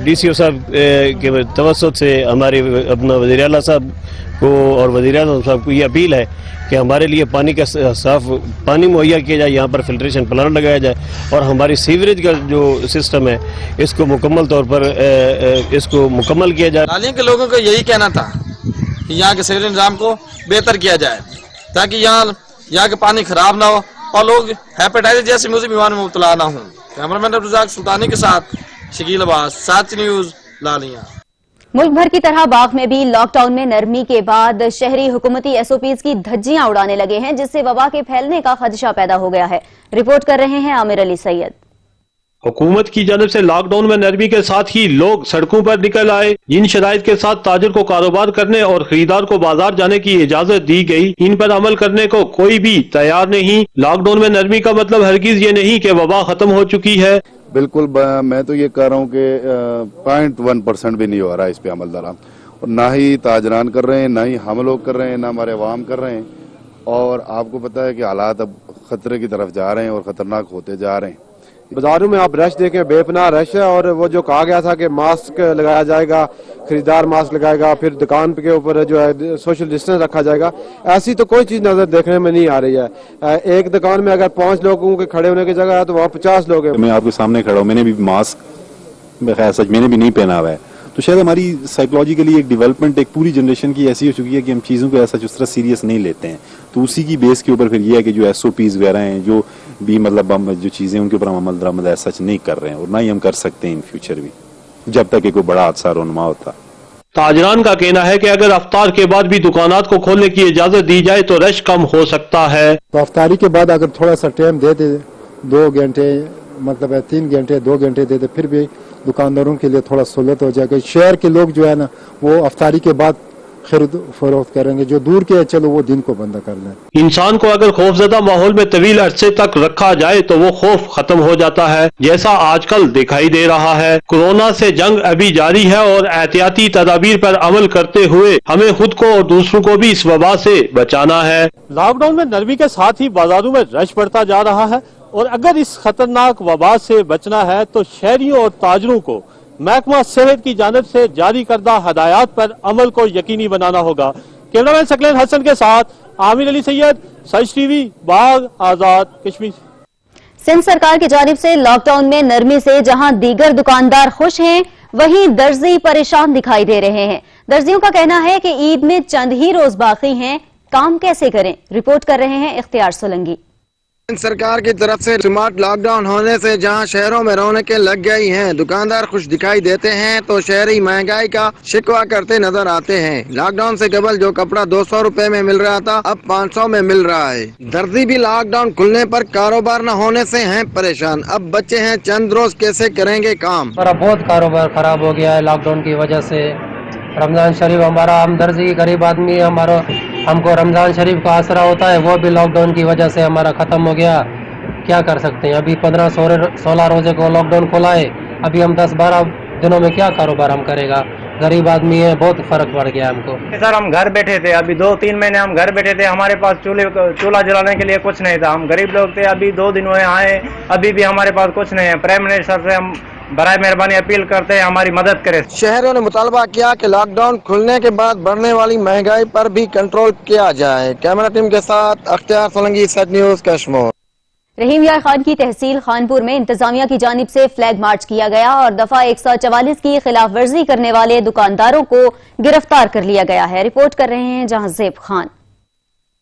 DCO साहब के तवस्सुत से हमारी अपना वज़ीर आला साहब को और वज़ीर आज़म साहब को ये अपील है कि हमारे लिए पानी का साफ पानी मुहैया किया जाए, यहाँ पर फिल्ट्रेशन प्लांट लगाया जाए और हमारी सीवरेज का जो सिस्टम है इसको मुकम्मल तौर पर इसको मुकम्मल किया जाए। लालिया के लोगों का यही कहना था कि यहाँ के सीवरेज निजाम को बेहतर किया जाए ताकि यहाँ के पानी खराब ना हो और लोग हेपेटाइटिस जैसी मुझे बीमारी में मुब्तला ना हो। कैमरामैन अब्दुल सुल्तानी के साथ शकील अब्बास, सच न्यूज, लालिया। मुल्क भर की तरह बाग में भी लॉकडाउन में नरमी के बाद शहरी हुकूमती SOPs की धज्जियां उड़ाने लगे हैं, जिससे वबा के फैलने का खदशा पैदा हो गया है। रिपोर्ट कर रहे हैं आमिर अली सैयद। हुकूमत की जानब से लॉकडाउन में नरमी के साथ ही लोग सड़कों पर निकल आए। जिन शराइत के साथ ताजिर को कारोबार करने और खरीदार को बाजार जाने की इजाजत दी गई, इन पर अमल करने को कोई भी तैयार नहीं। लॉकडाउन में नरमी का मतलब हरगिज ये नहीं कि वबा खत्म हो चुकी है। बिल्कुल मैं तो ये कह रहा हूँ कि 0.1% भी नहीं हो रहा है इस पे अमल दराम, और ना ही ताजरान कर रहे हैं, ना ही हम लोग कर रहे हैं, ना हमारे अवाम कर रहे हैं। और आपको पता है कि हालात अब खतरे की तरफ जा रहे हैं और खतरनाक होते जा रहे हैं। बाजारों में आप रश देखें, बेपनाह रश है। और वो जो कहा गया था कि मास्क लगाया जाएगा, खरीदार मास्क लगाएगा, फिर दुकान के ऊपर जो है सोशल डिस्टेंस रखा जाएगा, ऐसी तो कोई चीज नजर देखने में नहीं आ रही है। एक दुकान में अगर 5 लोगों के खड़े होने की जगह है तो वहाँ 50 लोग हैं। मैं आपके सामने खड़ा हूँ, मैंने भी मास्क सच मैंने भी नहीं पहना हुआ है, तो शायद हमारी साइकोलॉजिकली एक डेवलपमेंट एक पूरी जनरेशन की ऐसी हो चुकी है कि हम चीज़ों को ऐसा उस तरह सीरियस नहीं लेते हैं। तो उसी की बेस के ऊपर फिर ये है कि जो SOPs वगैरह हैं, जो भी मतलब हम जो चीज़ें उनके ऊपर हम अमल दरामद ऐसा नहीं कर रहे हैं, और ना ही हम कर सकते हैं इन फ्यूचर भी, जब तक कि कोई बड़ा हादसा रोनमा होता। ताजरान का कहना है कि अगर अफ्तार के बाद भी दुकानात को खोलने की इजाजत दी जाए तो रश कम हो सकता है। तो अफ्तारी के बाद अगर थोड़ा सा टाइम दे दे, 2 घंटे मतलब 3 घंटे 2 घंटे दे दे, फिर भी दुकानदारों के लिए थोड़ा सहूलत हो जाएगा। शहर के लोग जो है ना वो अफ्तारी के बाद खरीद फरोख्त करेंगे, जो दूर के चलो वो दिन को बंद कर लें। इंसान को अगर खौफजदा माहौल में तवील अरसे तक रखा जाए तो वो खौफ खत्म हो जाता है, जैसा आजकल दिखाई दे रहा है। कोरोना से जंग अभी जारी है और एहतियाती तदाबीर पर अमल करते हुए हमें खुद को और दूसरों को भी इस वबा से बचाना है। लॉकडाउन में नरमी के साथ ही बाजारों में रश बढ़ता जा रहा है, और अगर इस खतरनाक वबा से बचना है तो शहरियों और ताजरों को महकमा सेहत की जानिब से जारी करदा हदायत पर अमल को यकीनी बनाना होगा। कैमरामैन सकलेन हसन के साथ आमिर अली सैयद, सच टीवी, बाग आजाद कश्मीर। सिंध सरकार की जानिब से लॉकडाउन में नरमी से जहां दीगर दुकानदार खुश हैं, वहीं दर्जी परेशान दिखाई दे रहे हैं। दर्जियों का कहना है कि ईद में चंद ही रोज बाकी हैं, काम कैसे करें। रिपोर्ट कर रहे हैं इख्तियार सोलंगी। सरकार की तरफ से स्मार्ट लॉकडाउन होने से जहां शहरों में रौनकें लग गई हैं, दुकानदार खुश दिखाई देते हैं, तो शहरी महंगाई का शिकवा करते नजर आते हैं। लॉकडाउन से कबल जो कपड़ा 200 रुपए में मिल रहा था, अब 500 में मिल रहा है। दर्जी भी लॉकडाउन खुलने पर कारोबार न होने से हैं परेशान। अब बच्चे हैं चंद रोज, कैसे करेंगे काम। बहुत कारोबार खराब हो गया है लॉकडाउन की वजह से। रमजान शरीफ हमारा, हम दर्जी गरीब आदमी है, हमको रमजान शरीफ का आसरा होता है, वो भी लॉकडाउन की वजह से हमारा खत्म हो गया। क्या कर सकते हैं, अभी 15-16 रोजे को लॉकडाउन खोला है, अभी हम 10-12 दिनों में क्या कारोबार हम करेगा। गरीब आदमी है, बहुत फर्क पड़ गया हमको। सर हम घर बैठे थे, अभी 2-3 महीने हम घर बैठे थे, हमारे पास चूल्हा जलाने के लिए कुछ नहीं था। हम गरीब लोग थे, अभी 2 दिन हुए आए, अभी भी हमारे पास कुछ नहीं है। प्राइम मिनिस्टर से हम बराए मेहरबानी अपील करते हैं, हमारी मदद करें। शहरों ने मुतालबा किया कि लॉकडाउन खुलने के बाद बढ़ने वाली महंगाई पर भी कंट्रोल किया जाए। कैमरा टीम के साथ अख्तियार सोलंगी, सच न्यूज कश्मीर। रहीम यार खान की तहसील खानपुर में इंतजामिया की जानिब से फ्लैग मार्च किया गया और दफा 144 की खिलाफ वर्जी करने वाले दुकानदारों को गिरफ्तार कर लिया गया है। रिपोर्ट कर रहे हैं जहांजेब खान।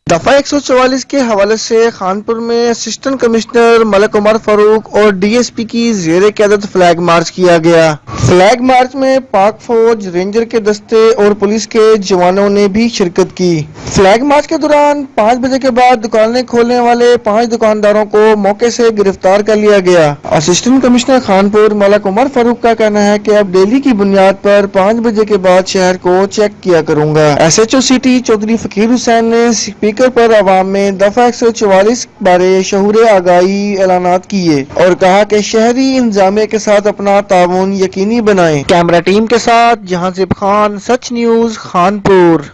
दफा 144 के हवाले से खानपुर में असिस्टेंट कमिश्नर मलिक उमर फारूक और DSP की ज़ेरे क़यादत फ्लैग मार्च किया गया। फ्लैग मार्च में पाक फौज, रेंजर के दस्ते और पुलिस के जवानों ने भी शिरकत की। फ्लैग मार्च के दौरान 5 बजे के बाद दुकानें खोलने वाले 5 दुकानदारों को मौके से गिरफ्तार कर लिया गया। असिस्टेंट कमिश्नर खानपुर मलिक उमर फारूक का कहना है कि अब डेली की बुनियाद पर 5 बजे के बाद शहर को चेक किया करूंगा। SHO सिटी चौधरी फकीर हुसैन ने स्पीकर पर अवाम में दफा 144 बारे शहूर आगाही ऐलानात किए और कहा कि शहरी इंतजामिया के साथ अपना ताउन यकीनी बनाएं। कैमरा टीम के साथ जहांजेब खान, सच न्यूज खानपुर।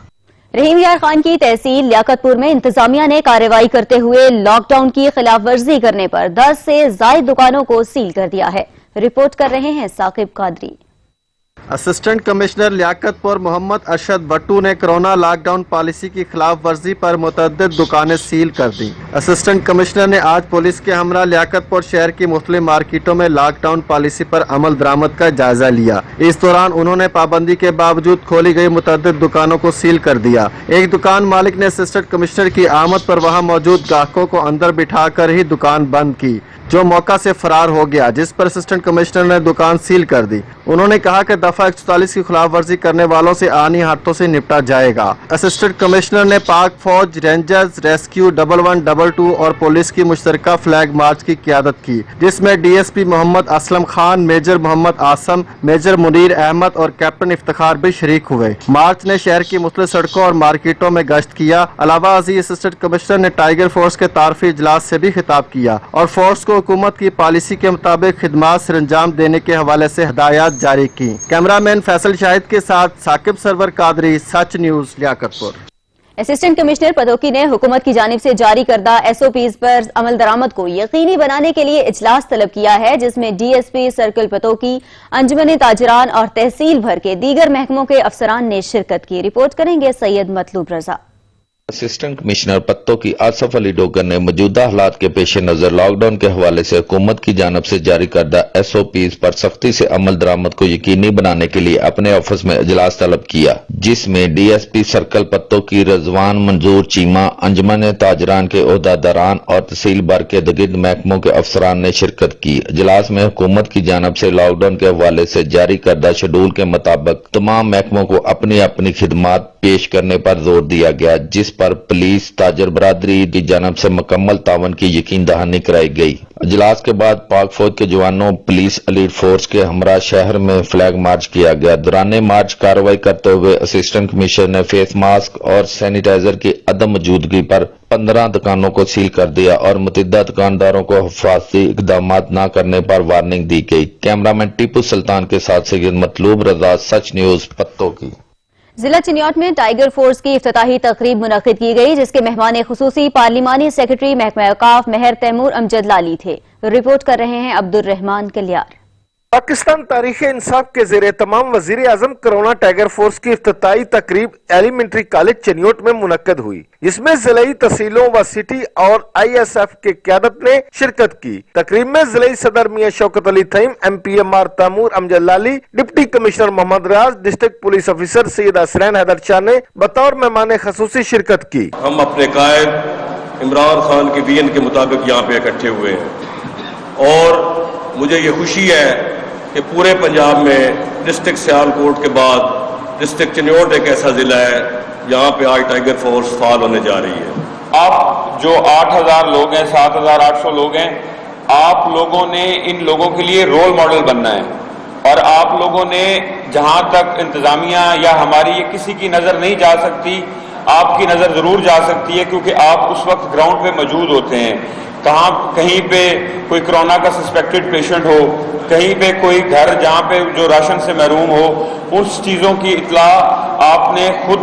रहीम यार खान की तहसील लियाकतपुर में इंतजामिया ने कार्रवाई करते हुए लॉकडाउन की खिलाफ वर्जी करने पर 10 से जायद दुकानों को सील कर दिया है। रिपोर्ट कर रहे हैं साकिब कादरी। असिस्टेंट कमिश्नर लियाकतपुर मोहम्मद अरशद भट्टू ने कोरोना लॉकडाउन पॉलिसी की खिलाफ वर्जी पर मुतअद्दिद दुकानें सील कर दी। असिस्टेंट कमिश्नर ने आज पुलिस के हमरा लियाकतपुर शहर की मुख्तलिफ मार्केटों में लॉकडाउन पॉलिसी पर अमल दरामद का जायजा लिया। इस दौरान उन्होंने पाबंदी के बावजूद खोली गई मुतअद्दिद दुकानों को सील कर दिया। एक दुकान मालिक ने असिस्टेंट कमिश्नर की आमद पर वहाँ मौजूद ग्राहकों को अंदर बिठा कर ही दुकान बंद की, जो मौका से फरार हो गया, जिस पर असिस्टेंट कमिश्नर ने दुकान सील कर दी। उन्होंने कहा कि दफा 144 की खिलाफ वर्जी करने वालों से आनी हाथों से निपटा जाएगा। असिस्टेंट कमिश्नर ने पाक फौज, रेंजर्स, रेस्क्यू 1122 और पुलिस की मुश्तरका फ्लैग मार्च की क़ियादत की, जिसमें DSP Mohammad Aslam Khan, major Mohammad Asam, major Munir Ahmed और कैप्टन इफ्तिखार भी शरीक हुए। मार्च ने शहर की मुख्तलिफ सड़कों और मार्केटों में गश्त किया। अलावा अजीज असिस्टेंट कमिश्नर ने टाइगर फोर्स के तारफी इजलास से भी खिताब किया और फोर्स को हुकूमत की पॉलिसी के मुताबिक खिदमात सर अंजाम देने के हवाले से हिदायत जारी की। कैमरामैन फैसल शाहिद के साथ साकिब सरवर कादरी, सच न्यूज, लियाकतपुर। असिस्टेंट कमिश्नर पदोकी ने हुकूमत की जानिब से जारी करदा SOPs पर अमल दरामद को यकीनी बनाने के लिए इजलास तलब किया है, जिसमें DSP सर्कल पदोकी, अंजुमन ताजरान और तहसील भर के दीगर महकमों के अफसरान ने शिरकत की। रिपोर्ट करेंगे सैयद मतलूब रजा। असिस्टेंट कमिश्नर पत्तों की आसफ अली डोगर ने मौजूदा हालात के पेश नजर लॉकडाउन के हवाले से हुकूमत की जानब से जारी करदा SOPs पर सख्ती से अमल दरामद को यकीनी बनाने के लिए अपने ऑफिस में इजलास तलब किया, जिसमें DSP सर्कल पत्तों की रजवान मंजूर चीमा, अंजुमन ताजरान के ओहदेदारान और तहसील भर के दगिर्द महकमों के अफसरान ने शिरकत की। इजलास में हुकूमत की जानब से लॉकडाउन के हवाले से जारी करदा शेड्यूल के मुताबिक तमाम महकमों को अपनी अपनी खिदमात पेश करने पर जोर दिया गया, जिस पर पुलिस ताजर बरादरी की जानब से मुकम्मल तावन की यकीन दहानी कराई गई। इजलास के बाद पाक फौज के जवानों, पुलिस, एलीट फोर्स के हमरा शहर में फ्लैग मार्च किया गया। दौरान मार्च कार्रवाई करते हुए असिस्टेंट कमिश्नर ने फेस मास्क और सैनिटाइजर की अदम मौजूदगी पर 15 दुकानों को सील कर दिया और मुतअद्दिद दुकानदारों को हिफाजती इकदाम न करने पर वार्निंग दी गई। कैमरामैन टीपू सुल्तान के साथ सैयद मतलूब रजा, सच न्यूज, पत्तों की। जिला चिन्यौट में टाइगर फोर्स की इफ्तिताही तकरीब मुनक्किद की गई, जिसके मेहमान खुसूसी पार्लिमानी सेक्रेटरी महकमा औकाफ मेहर तैमूर अमजद लाली थे। रिपोर्ट कर रहे हैं अब्दुल रहमान कलियार। पाकिस्तान तारीख इंसाफ के जेर तमाम वजीर आजम कोरोना टाइगर फोर्स की इफ्तिताई तकरीब एलिमेंट्री कॉलेज चिन्योट में मुनक्कद हुई, जिसमें जिलाई तहसीलों व सिटी और ISF के क्यादत ने शिरकत की। तकरीब में जिलाई सदर Mian Shaukat Ali Thaheem, MPMR Taimur Amjad Lali, deputy commissioner Muhammad Riaz, district police officer Syed Asrain Haider Shah ने बतौर मेहमान खसूसी शिरकत की। हम अपने कायद इमरान खान के विजन के मुताबिक यहाँ पे इकट्ठे हुए हैं और मुझे ये खुशी है कि पूरे पंजाब में डिस्ट्रिक्ट सियालकोट के बाद डिस्ट्रिक्ट चिन्योट एक ऐसा जिला है जहाँ पे आज टाइगर फोर्स फाल होने जा रही है। आप जो 8000 लोग हैं, 7800 लोग हैं, आप लोगों ने इन लोगों के लिए रोल मॉडल बनना है और आप लोगों ने जहाँ तक इंतजामिया या हमारी ये किसी की नज़र नहीं जा सकती, आपकी नज़र ज़रूर जा सकती है, क्योंकि आप उस वक्त ग्राउंड पे मौजूद होते हैं। कहीं पे कोई कोरोना का सस्पेक्टेड पेशेंट हो, कहीं पे कोई घर जहाँ पे जो राशन से महरूम हो, उस चीज़ों की इत्तला आपने खुद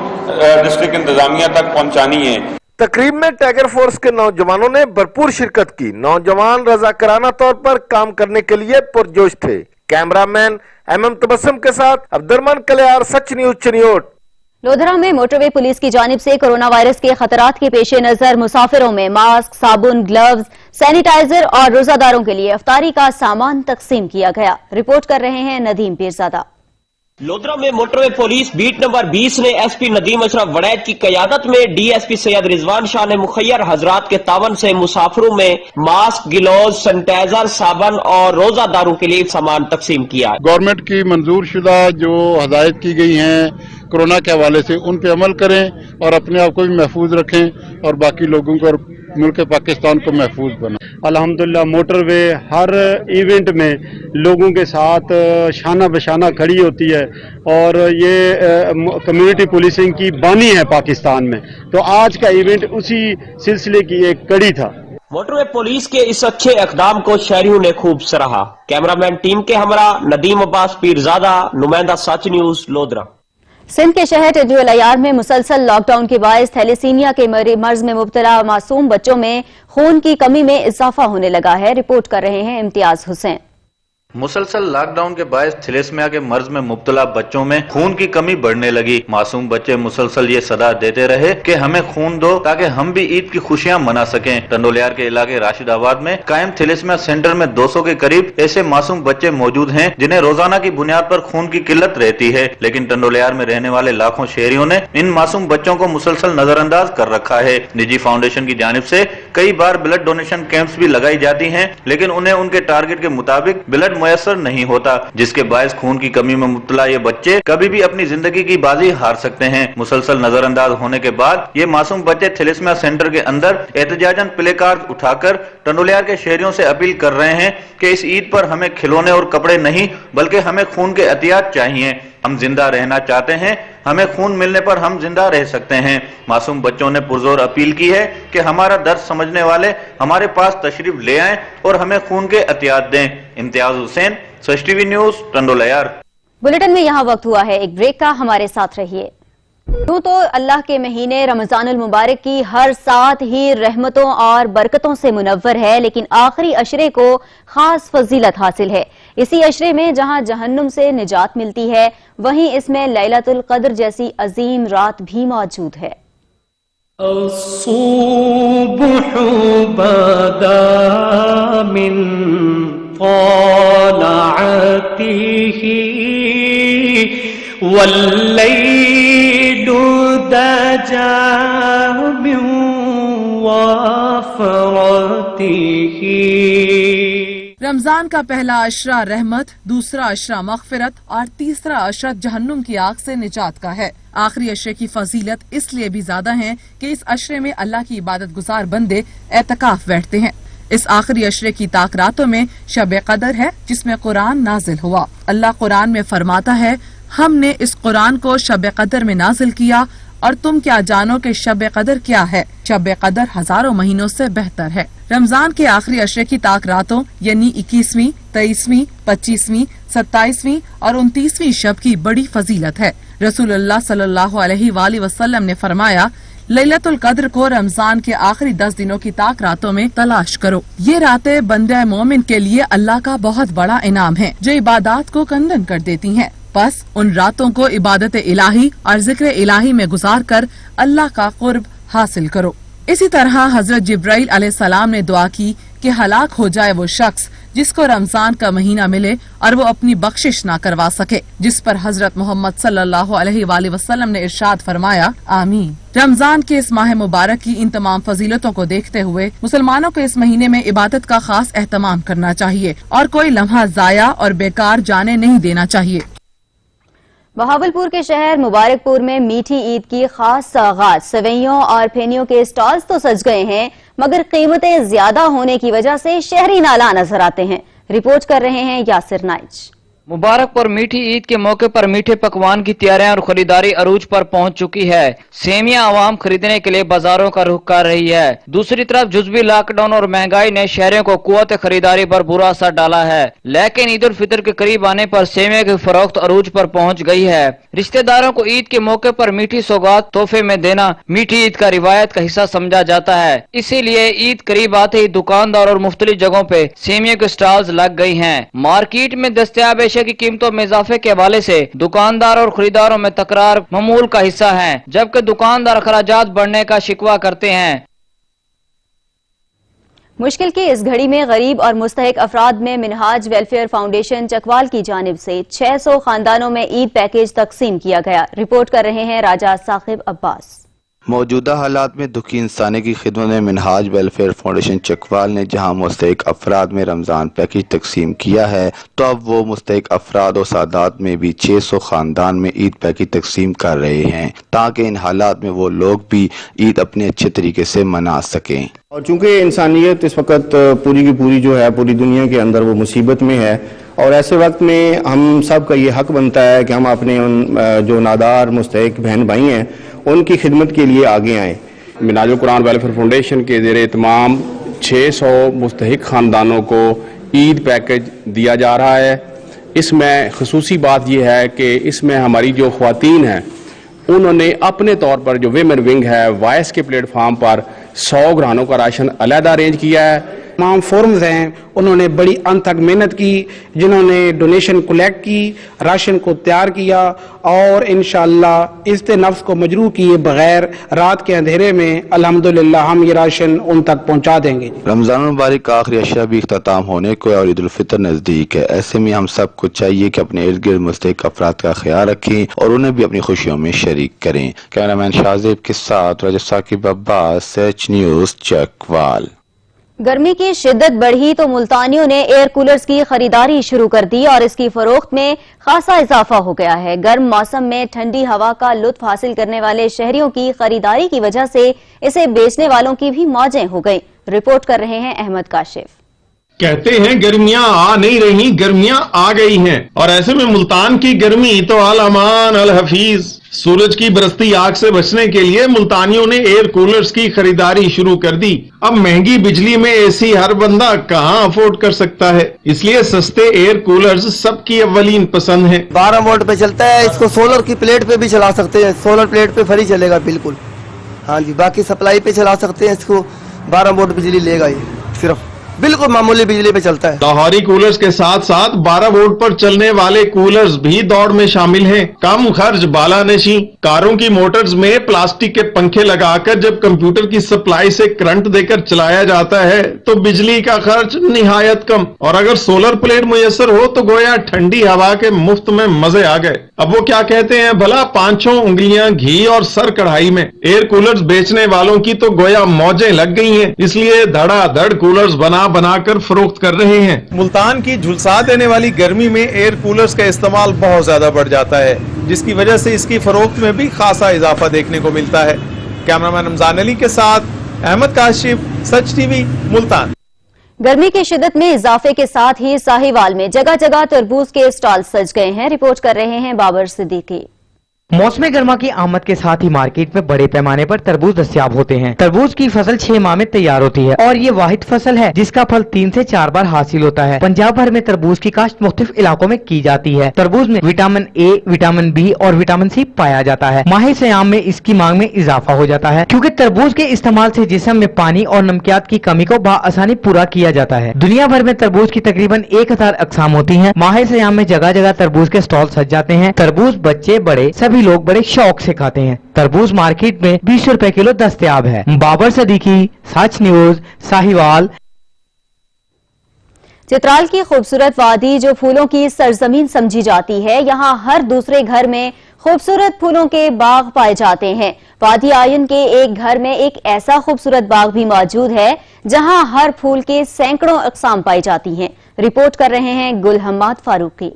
डिस्ट्रिक्ट इंतजामिया तक पहुँचानी है। तकरीब में टाइगर फोर्स के नौजवानों ने भरपूर शिरकत की। नौजवान रजाकाराना तौर पर काम करने के लिए पुरजोश थे। कैमरामैन MM तबस्सुम के साथ अब्दुर्रहमान कलियार, सच न्यूज चिन्योट। लोधरा में मोटरवे पुलिस की जानिब से कोरोना वायरस के खतरात के पेश नजर मुसाफिरों में मास्क, साबुन, ग्लव्स, सैनिटाइजर और रोजादारों के लिए इफ्तारी का सामान तकसीम किया गया। रिपोर्ट कर रहे हैं नदीम पीरजादा। लोधरा में मोटरवे पुलिस बीट नंबर 20 ने SP नदीम अशरफ वड़ैद की क़यादत में DSP सैयद रिजवान शाह ने मुखैयर हजरात के तावन से मुसाफिरों में मास्क, ग्लव्स, सैनिटाइजर, साबन और रोजादारों के लिए सामान तकसीम किया। गवर्नमेंट की मंजूर शुदा जो हदायत की गई हैं कोरोना के हवाले से, उन पे अमल करें और अपने आप को भी महफूज रखें और बाकी लोगों को और मुल्क पाकिस्तान को महफूज बनाएं। अल्हम्दुलिल्लाह मोटरवे हर इवेंट में लोगों के साथ शाना बशाना खड़ी होती है और ये कम्युनिटी पुलिसिंग की बानी है पाकिस्तान में, तो आज का इवेंट उसी सिलसिले की एक कड़ी था। मोटरवे पुलिस के इस अच्छे इकदाम को शहरियों ने खूब सराहा। कैमरामैन टीम के हमरा नदीम अब्बास पीरजादा, नुमाइंदा सच न्यूज, लोधरा। सिंध के शहर टेंडुअलयार में मुसलसल लॉकडाउन के बायस थैलेसीमिया के मर्ज में मुब्तला मासूम बच्चों में खून की कमी में इजाफा होने लगा है। रिपोर्ट कर रहे हैं इम्तियाज हुसैन। मुसलसल लॉकडाउन के बायस थैलेसीमिया के मर्ज में मुब्तला बच्चों में खून की कमी बढ़ने लगी। मासूम बच्चे मुसलसल ये सदा देते रहे कि हमें खून दो ताकि हम भी ईद की खुशियां मना सकें। टंडोलियार के इलाके राशिदाबाद में कायम थैलेसीमिया सेंटर में 200 के करीब ऐसे मासूम बच्चे मौजूद हैं जिन्हें रोजाना की बुनियाद पर खून की किल्लत रहती है, लेकिन टंडोलियार में रहने वाले लाखों शहरियों ने इन मासूम बच्चों को मुसलसल नजरअंदाज कर रखा है। निजी फाउंडेशन की जानिब से कई बार ब्लड डोनेशन कैंप्स भी लगाई जाती हैं, लेकिन उन्हें उनके टारगेट के मुताबिक ब्लड मुयस्सर नहीं होता, जिसके बायस खून की कमी में मुब्तला ये बच्चे कभी भी अपनी जिंदगी की बाजी हार सकते हैं। मुसलसल नजरअंदाज होने के बाद ये मासूम बच्चे थैलेसीमिया सेंटर के अंदर एहतजाजन प्ले कार्ड उठाकर टंडोलियार के शहरियों से अपील कर रहे हैं कि इस ईद पर हमें खिलौने और कपड़े नहीं बल्कि हमें खून के एहतियात चाहिए। हम जिंदा रहना चाहते हैं, हमें खून मिलने पर हम जिंदा रह सकते हैं। मासूम बच्चों ने पुरजोर अपील की है कि हमारा दर्द समझने वाले हमारे पास तशरीफ ले आएं और हमें खून के एहतियात दें। इम्तियाज हुसैन, सच टीवी न्यूज, टंडोलियार। बुलेटिन में यहाँ वक्त हुआ है एक ब्रेक का, हमारे साथ रहिए। यूं तो अल्लाह के महीने रमजानुल मुबारक की हर साथ ही रहमतों और बरकतों से मुनव्वर है, लेकिन आखिरी अशरे को खास फजीलत हासिल है। इसी अशरे में जहां जहन्नुम से निजात मिलती है, वहीं इसमें लैलतुल क़द्र जैसी अजीम रात भी मौजूद है। रमजान का पहला अशरा रहमत, दूसरा अशरा मग़फ़िरत और तीसरा अशरा जहन्नुम की आग से निजात का है। आखिरी अशरे की फजीलत इसलिए भी ज्यादा है कि इस अशरे में अल्लाह की इबादत गुजार बंदे एतकाफ बैठते हैं। इस आखिरी अशरे की ताक रातों में शब कदर है, जिसमें कुरान नाजिल हुआ। अल्लाह कुरान में फरमाता है, हमने इस कुरान को शब कदर में नाजिल किया और तुम क्या जानो कि शब कदर क्या है। शब कदर हजारों महीनों से बेहतर है। रमजान के आखिरी अशरे की ताक रातों यानी 21वीं, 23वीं, 25वीं, 27वीं और 29वीं शब की बड़ी फजीलत है। रसूलुल्लाह सल्लल्लाहु अलैहि वसल्लम ने फरमाया, लैलतुल कद्र को रमजान के आखिरी 10 दिनों की ताक रातों में तलाश करो। ये रातें बंदे मोमिन के लिए अल्लाह का बहुत बड़ा इनाम है, जो इबादत को कंदन कर देती हैं। बस उन रातों को इबादत इलाही और जिक्र इलाही में गुजार कर अल्लाह का कुर्ब हासिल करो। इसी तरह हजरत जिब्राइल अलैहिस्सलाम ने दुआ की कि हलाक हो जाए वो शख्स जिसको रमजान का महीना मिले और वो अपनी बख्शिश ना करवा सके, जिस पर हजरत मोहम्मद सल्लल्लाहु अलैहि वसल्लम ने इरशाद फरमाया, आमीन। रमजान के इस माह मुबारक की इन तमाम फजीलतों को देखते हुए मुसलमानों को इस महीने में इबादत का खास एहतमाम करना चाहिए और कोई लम्हा जाया और बेकार जाने नहीं देना चाहिए। बहावलपुर के शहर मुबारकपुर में मीठी ईद की खास सौगात सेवइयों और फेनियों के स्टॉल्स तो सज गए हैं, मगर कीमतें ज्यादा होने की वजह से शहरी नाला नजर आते हैं। रिपोर्ट कर रहे हैं यासिर नाइच। मुबारकपुर मीठी ईद के मौके पर मीठे पकवान की तैयारियां और खरीदारी अरूज पर पहुंच चुकी है। सेमियां आवाम खरीदने के लिए बाजारों का रुख कर रही है। दूसरी तरफ जुज़वी लॉकडाउन और महंगाई ने शहरों को कुव्वत खरीदारी पर बुरा असर डाला है, लेकिन ईद उल फितर के करीब आने पर सेमिया की फरोख्त अरूज पर पहुंच गई है। रिश्तेदारों को ईद के मौके पर मीठी सौगात तोहफे में देना मीठी ईद का रिवायत का हिस्सा समझा जाता है। इसीलिए ईद करीब आते ही दुकानदार और मुख्तलिफ जगहों पे सेमिया के स्टॉल्स लग गई हैं। मार्केट में दस्तयाब की कीमतों में इजाफे के हवाले से दुकानदार और खरीदारों में तकरार मामूल का हिस्सा है, जबकि दुकानदार अखराजात बढ़ने का शिकवा करते हैं। मुश्किल की इस घड़ी में गरीब और मुस्तहिक अफराद में मिनहाज वेलफेयर फाउंडेशन चकवाल की जानिब से 600 खानदानों में ईद पैकेज तकसीम किया गया। रिपोर्ट कर रहे हैं राजा साकिब अब्बास। मौजूदा हालात में दुखी इंसानी की खिदमत में मिनहाज वेलफेयर फाउंडेशन चकवाल ने जहां मुस्तहिक अफराद में रमजान पैकेज तकसीम किया है, तो अब वो मुस्तहिक अफराद और सादात में भी 600 खानदान में ईद पैकेज तकसीम कर रहे हैं, ताकि इन हालात में वो लोग भी ईद अपने अच्छे तरीके से मना सकें। और चूंकि इंसानियत इस वक्त पूरी की पूरी जो है पूरी दुनिया के अंदर वो मुसीबत में है, और ऐसे वक्त में हम सब का ये हक बनता है कि हम अपने उन जो नादार मुस्तहिक बहन भाई हैं उनकी खिदमत के लिए आगे आएँ। मिनाजुल कुरान वेलफेयर फाउंडेशन के ज़ेरे तमाम 600 मुस्तहिक ख़ानदानों को ईद पैकेज दिया जा रहा है। इसमें खसूसी बात यह है कि इसमें हमारी जो ख़वातीन हैं उन्होंने अपने तौर पर जो वेमेन विंग है वाइस के प्लेटफार्म पर 100 घरानों का राशन अलहदा अरेंज किया है। तमाम फोरम्स हैं उन्होंने बड़ी अंत तक मेहनत की, जिन्होंने डोनेशन कलेक्ट की, राशन को तैयार किया और इंशाअल्लाह इज्ते नफ्स को मजरूह किए बगैर रात के अंधेरे में अल्हम्दुलिल्लाह हम ये राशन उन तक पहुंचा देंगे। रमजान मुबारक का आखिरी अशरा भी इख्तिताम होने को और ईद उल फितर नजदीक है। ऐसे में हम सबको चाहिए कि अपने इर्द गिर्द मुस्तहिक अफराद का ख्याल रखें और उन्हें भी अपनी खुशियों में शरीक करें। कैमरामैन शाहजेब के साथ राजेश साकिब अब्बास, सच न्यूज, चकवाल। गर्मी की शिद्दत बढ़ी तो मुल्तानियों ने एयर कूलर्स की खरीदारी शुरू कर दी और इसकी फरोख्त में खासा इजाफा हो गया है। गर्म मौसम में ठंडी हवा का लुत्फ हासिल करने वाले शहरियों की खरीदारी की वजह से इसे बेचने वालों की भी मौजें हो गई। रिपोर्ट कर रहे हैं अहमद काशिफ। कहते हैं गर्मियां आ नहीं रही, गर्मियां आ गई हैं और ऐसे में मुल्तान की गर्मी तो अल अमान अल हफीज। सूरज की बरसती आग से बचने के लिए मुल्तानियों ने एयर कूलर्स की खरीदारी शुरू कर दी। अब महंगी बिजली में एसी हर बंदा कहां अफोर्ड कर सकता है, इसलिए सस्ते एयर कूलर्स सबकी अव्वलीन पसंद है। 12 वोल्ट पे चलता है, इसको सोलर की प्लेट पे भी चला सकते हैं, सोलर प्लेट पे फ्री चलेगा बिल्कुल। हाँ जी, बाकी सप्लाई पे चला सकते हैं इसको, 12 वोल्ट बिजली लेगा ये, सिर्फ बिल्कुल मामूली बिजली पे चलता है। लाहौरी कूलर्स के साथ साथ 12 वोल्ट पर चलने वाले कूलर्स भी दौड़ में शामिल हैं। कम खर्च बालानशी। कारों की मोटर्स में प्लास्टिक के पंखे लगाकर जब कंप्यूटर की सप्लाई से करंट देकर चलाया जाता है तो बिजली का खर्च निहायत कम, और अगर सोलर प्लेट मुयस्सर हो तो गोया ठंडी हवा के मुफ्त में मजे आ गए। अब वो क्या कहते हैं भला, 5 उंगलियां घी और सर कढ़ाई में। एयर कूलर्स बेचने वालों की तो गोया मौजें लग गई हैं, इसलिए धड़ाधड़ कूलर्स बनाकर फरोख्त कर रहे हैं। मुल्तान की झुलसा देने वाली गर्मी में एयर कूलर्स का इस्तेमाल बहुत ज्यादा बढ़ जाता है, जिसकी वजह से इसकी फरोख्त में भी खासा इजाफा देखने को मिलता है। कैमरामैन रमजान अली के साथ अहमद काशिफ, सच टीवी, मुल्तान। गर्मी की शिद्दत में इजाफे के साथ ही साहिवाल में जगह जगह तरबूज के स्टॉल सज गए हैं। रिपोर्ट कर रहे हैं बाबर सिद्दीकी। मौसम गर्मा की आमद के साथ ही मार्केट में बड़े पैमाने पर तरबूज दस्तयाब होते हैं। तरबूज की फसल 6 माह में तैयार होती है और ये वाहिद फसल है जिसका फल 3 से 4 बार हासिल होता है। पंजाब भर में तरबूज की काश्त मुख्तलिफ इलाकों में की जाती है। तरबूज में विटामिन ए, विटामिन बी और विटामिन सी पाया जाता है। माह सयाम में इसकी मांग में इजाफा हो जाता है क्योंकि तरबूज के इस्तेमाल से जिस्म में पानी और नमकियात की कमी को बआसानी पूरा किया जाता है। दुनिया भर में तरबूज की तकरीबन 1000 अकसाम होती है। माह सयाम में जगह जगह तरबूज के स्टॉल सज जाते हैं। तरबूज बच्चे बड़े सभी लोग बड़े शौक से खाते हैं। तरबूज मार्केट में 20 रुपए किलो दस्तयाब है। बाबर सदीकी, सच न्यूज, साहिवाल। चित्राल की खूबसूरत वादी जो फूलों की सरजमीन समझी जाती है, यहाँ हर दूसरे घर में खूबसूरत फूलों के बाग पाए जाते हैं। वादी आयन के एक घर में एक ऐसा खूबसूरत बाग भी मौजूद है जहाँ हर फूल के सैकड़ों अकसाम पाई जाती हैं। रिपोर्ट कर रहे हैं गुल हम्माद फारूकी।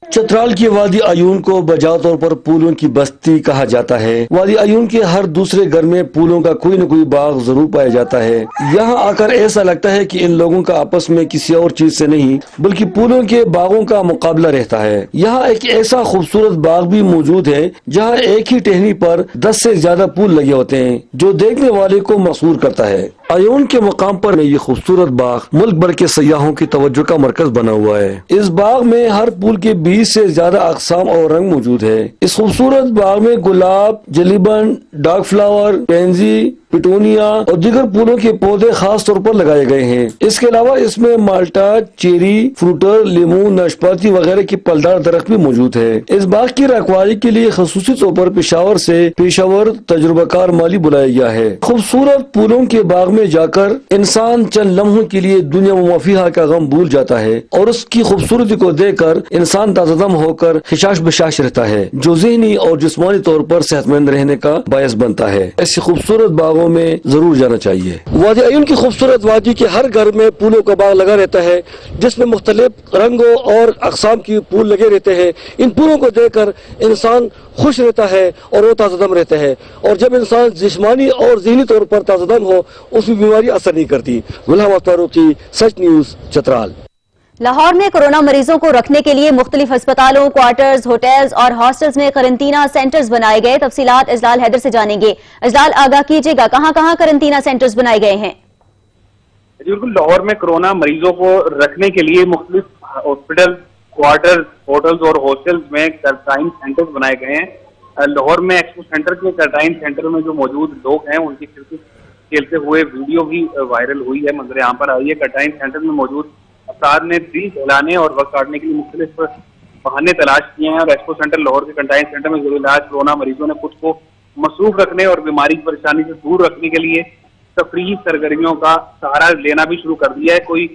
चित्राल की वादी आयून को बजा तौर पर फूलों की बस्ती कहा जाता है। वादी आयून के हर दूसरे घर में फूलों का कोई न कोई बाग जरूर पाया जाता है। यहाँ आकर ऐसा लगता है कि इन लोगों का आपस में किसी और चीज से नहीं बल्कि फूलों के बागों का मुकाबला रहता है। यहाँ एक ऐसा खूबसूरत बाग भी मौजूद है जहाँ एक ही टहनी पर 10 से ज्यादा फूल लगे होते हैं जो देखने वाले को मशहूर करता है। आयून के मकाम पर ये खूबसूरत बाग मुल्क भर के सयाहों की तवज्जो का मरकज बना हुआ है। इस बाग में हर फूल के 20 से ज्यादा अकसाम और रंग मौजूद है। इस खूबसूरत बाग में गुलाब, जलीबन, डार्क फ्लावर, पेंजी, पिटूनिया और दीगर फूलों के पौधे खास तौर पर लगाए गए हैं। इसके अलावा इसमें माल्टा, चेरी, फ्रूटर, लीमू, नाशपाती वगैरह की पलदार दरख्त भी मौजूद है। इस बाग की रखवाली के लिए खसूसी तौर पर पेशावर से पेशावर तजुर्बाकार माली बुलाया गया है। खूबसूरत फूलों के बाग में जाकर इंसान चंद लम्हों के लिए दुनिया व माफिया का गम भूल जाता है और उसकी खूबसूरती को देखकर इंसान ताज़ादम होकर खिशाश बशाश रहता है जो ज़हनी और जिस्मानी तौर पर सेहतमंद रहने का बायस बनता है। ऐसी खूबसूरत बागों में जरूर जाना चाहिए। वादी आयून की खूबसूरत वादी के हर घर में फूलों का बाग लगा रहता है जिसमें मुख्तलिफ रंगों और अकसाम की फूल लगे रहते हैं। इन फूलों को देखकर इंसान खुश रहता है और वो ताज़ादम रहता है और जब इंसान जिस्मानी और ज़हनी तौर पर ताज़ादम हो उसमें बीमारी असर नहीं करती। गुलाम फारूकी, सच न्यूज, चित्राल। लाहौर में कोरोना मरीजों को रखने के लिए मुख्तलिफ अस्पतालों, क्वार्टर्स, होटल्स और हॉस्टल्स में करंटीना सेंटर्स बनाए गए। तफसीलात इजलाल हैदर से जानेंगे। इजलाल, आगाह कीजिएगा, कहां कहां करंटीना सेंटर्स बनाए गए हैं? बिल्कुल, लाहौर में कोरोना मरीजों को रखने के लिए मुख्तलिफ हॉस्पिटल, क्वार्टर्स, होटल्स और हॉस्टल्स में क्वारंटाइन सेंटर्स बनाए गए हैं। लाहौर में एक्सपो सेंटर के क्वारंटाइन सेंटर में जो मौजूद लोग हैं उनकी کھیلتے ہوئے ویڈیو بھی وائرل ہوئی ہے، منظر عام پر آئی ہے۔ کنٹائن سینٹر میں موجود افراد نے دل دہلانے اور وقت کاٹنے کے لیے مختلف بہانے تلاش کیے ہیں اور ایکسپو سینٹر لاہور کے کنٹائن سینٹر میں ذریعہ علاج کورونا مریضوں نے خود کو مصروف رکھنے اور بیماری کی پریشانی سے دور رکھنے کے لیے تفریحی سرگرمیوں کا سہارا لینا بھی شروع کر دیا ہے۔ کوئی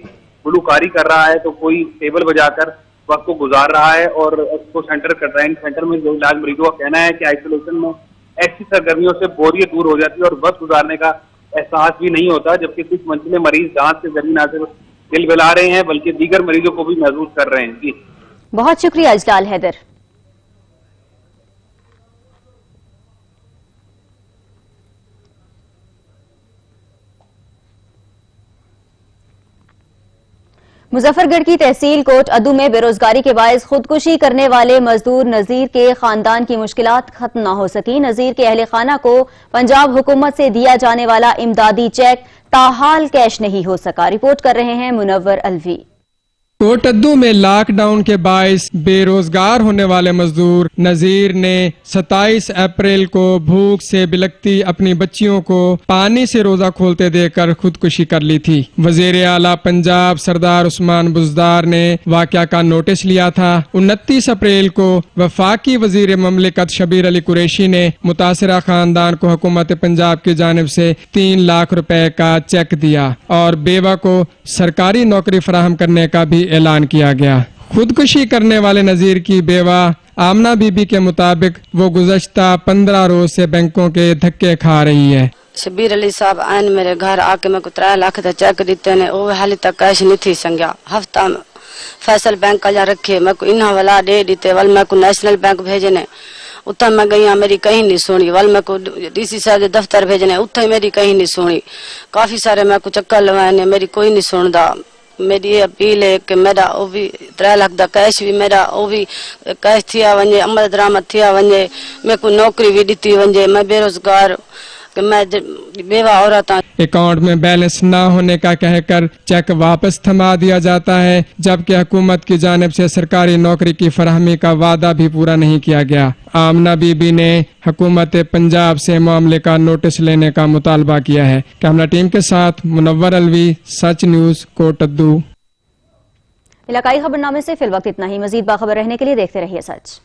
گلوکاری کر رہا ہے تو کوئی ٹیبل بجا کر وقت کو گزار رہا ہے، اور ایکسپو سینٹر کنٹائن سینٹر میں ذریعہ علاج مریضوں کا کہنا ہے کہ آئسولیشن میں ایسی سرگرمیوں سے بوریت دور ہو جاتی ہے اور وقت گزارنے کا احساس بھی نہیں ہوتا، جبکہ کچھ منزلیں مریض ڈانس کے ذریعے نہ صرف دل بہلا رہے ہیں بلکہ دیگر مریضوں کو بھی محظوظ کر رہے ہیں۔ بہت شکریہ اجلال حیدر۔ مظفر گڑھ کی تحصیل کوٹ ادو میں بے روزگاری کے باعث خودکشی کرنے والے مزدور نذیر کے خاندان کی مشکلات ختم نہ ہو سکی۔ نذیر کے اہل خانہ کو پنجاب حکومت سے دیا جانے والا امدادی چیک تاحال کیش نہیں ہو سکا۔ رپورٹ کر رہے ہیں منور الوی۔ کوٹ ادو میں لاک ڈاؤن کے باعث بے روزگار ہونے والے مزدور نذیر نے 27 اپریل کو بھوک سے بلکتی اپنی بچیوں کو پانی سے روزہ کھولتے دیکھ کر خودکشی کر لی تھی۔ وزیر اعلیٰ پنجاب سردار عثمان بزدار نے واقعہ کا نوٹس لیا تھا۔ 29 اپریل کو وفاقی وزیر مملکت شبیر علی قریشی نے متاثرہ خاندان کو حکومت پنجاب کی جانب سے 3 لاکھ روپے کا چیک دیا اور بیوہ کو سرکاری نوکری فراہم کرنے کا بھی اعلان کیا گیا۔ خودکشی کرنے والے نذیر کی بیوہ آمنہ بی بی کے مطابق وہ گزشتہ 15 روز سے بینکوں کے دھکے کھا رہی ہے۔ شبیر علی صاحب آئین میرے گھر آ کے میں کو 3 لاکھ کا چیک دیتے نے، وہ حالی تک کیش نہیں تھی سنگیا۔ ہفتہ فیصل بینک کا جا رکھے میں کو انہا والا دے دیتے ول میں کو نیشنل بینک بھیجنے، اتھا میں گئی ہاں میری کہیں نہیں سنی، ول میں کو ڈی سی صاحب دفتر بھیجنے اتھا میری کہیں نہیں سنی۔ کافی سارے میں کو چکر لوائے میری کوئی نہیں سندا۔ میری یہ اپیل ہے کہ میرا وہ بھی 3 لاکھ دا کیش بھی میرا وہ بھی کیش تھیا ونجے، عمل درآمد تھیا ونجے، میں کو نوکری بھی دیتی ونجے، میں بے روزگار کہ میں بیوہ عورت ہوں۔ اکاؤنٹ میں بیلنس نہ ہونے کا کہہ کر چیک واپس تھما دیا جاتا ہے، جبکہ حکومت کی جانب سے سرکاری نوکری کی فراہمی کا وعدہ بھی پورا نہیں کیا گیا۔ آمنہ بی بی نے حکومت پنجاب سے معاملے کا نوٹس لینے کا مطالبہ کیا ہے۔ کیمرہ ٹیم کے ساتھ منور الوی، سچ نیوز، کوٹ ادو۔ علاقائی خبرنامے سے فی الوقت اتنا ہی۔ مزید باخبر رہنے کے لیے دیکھتے رہیے سچ۔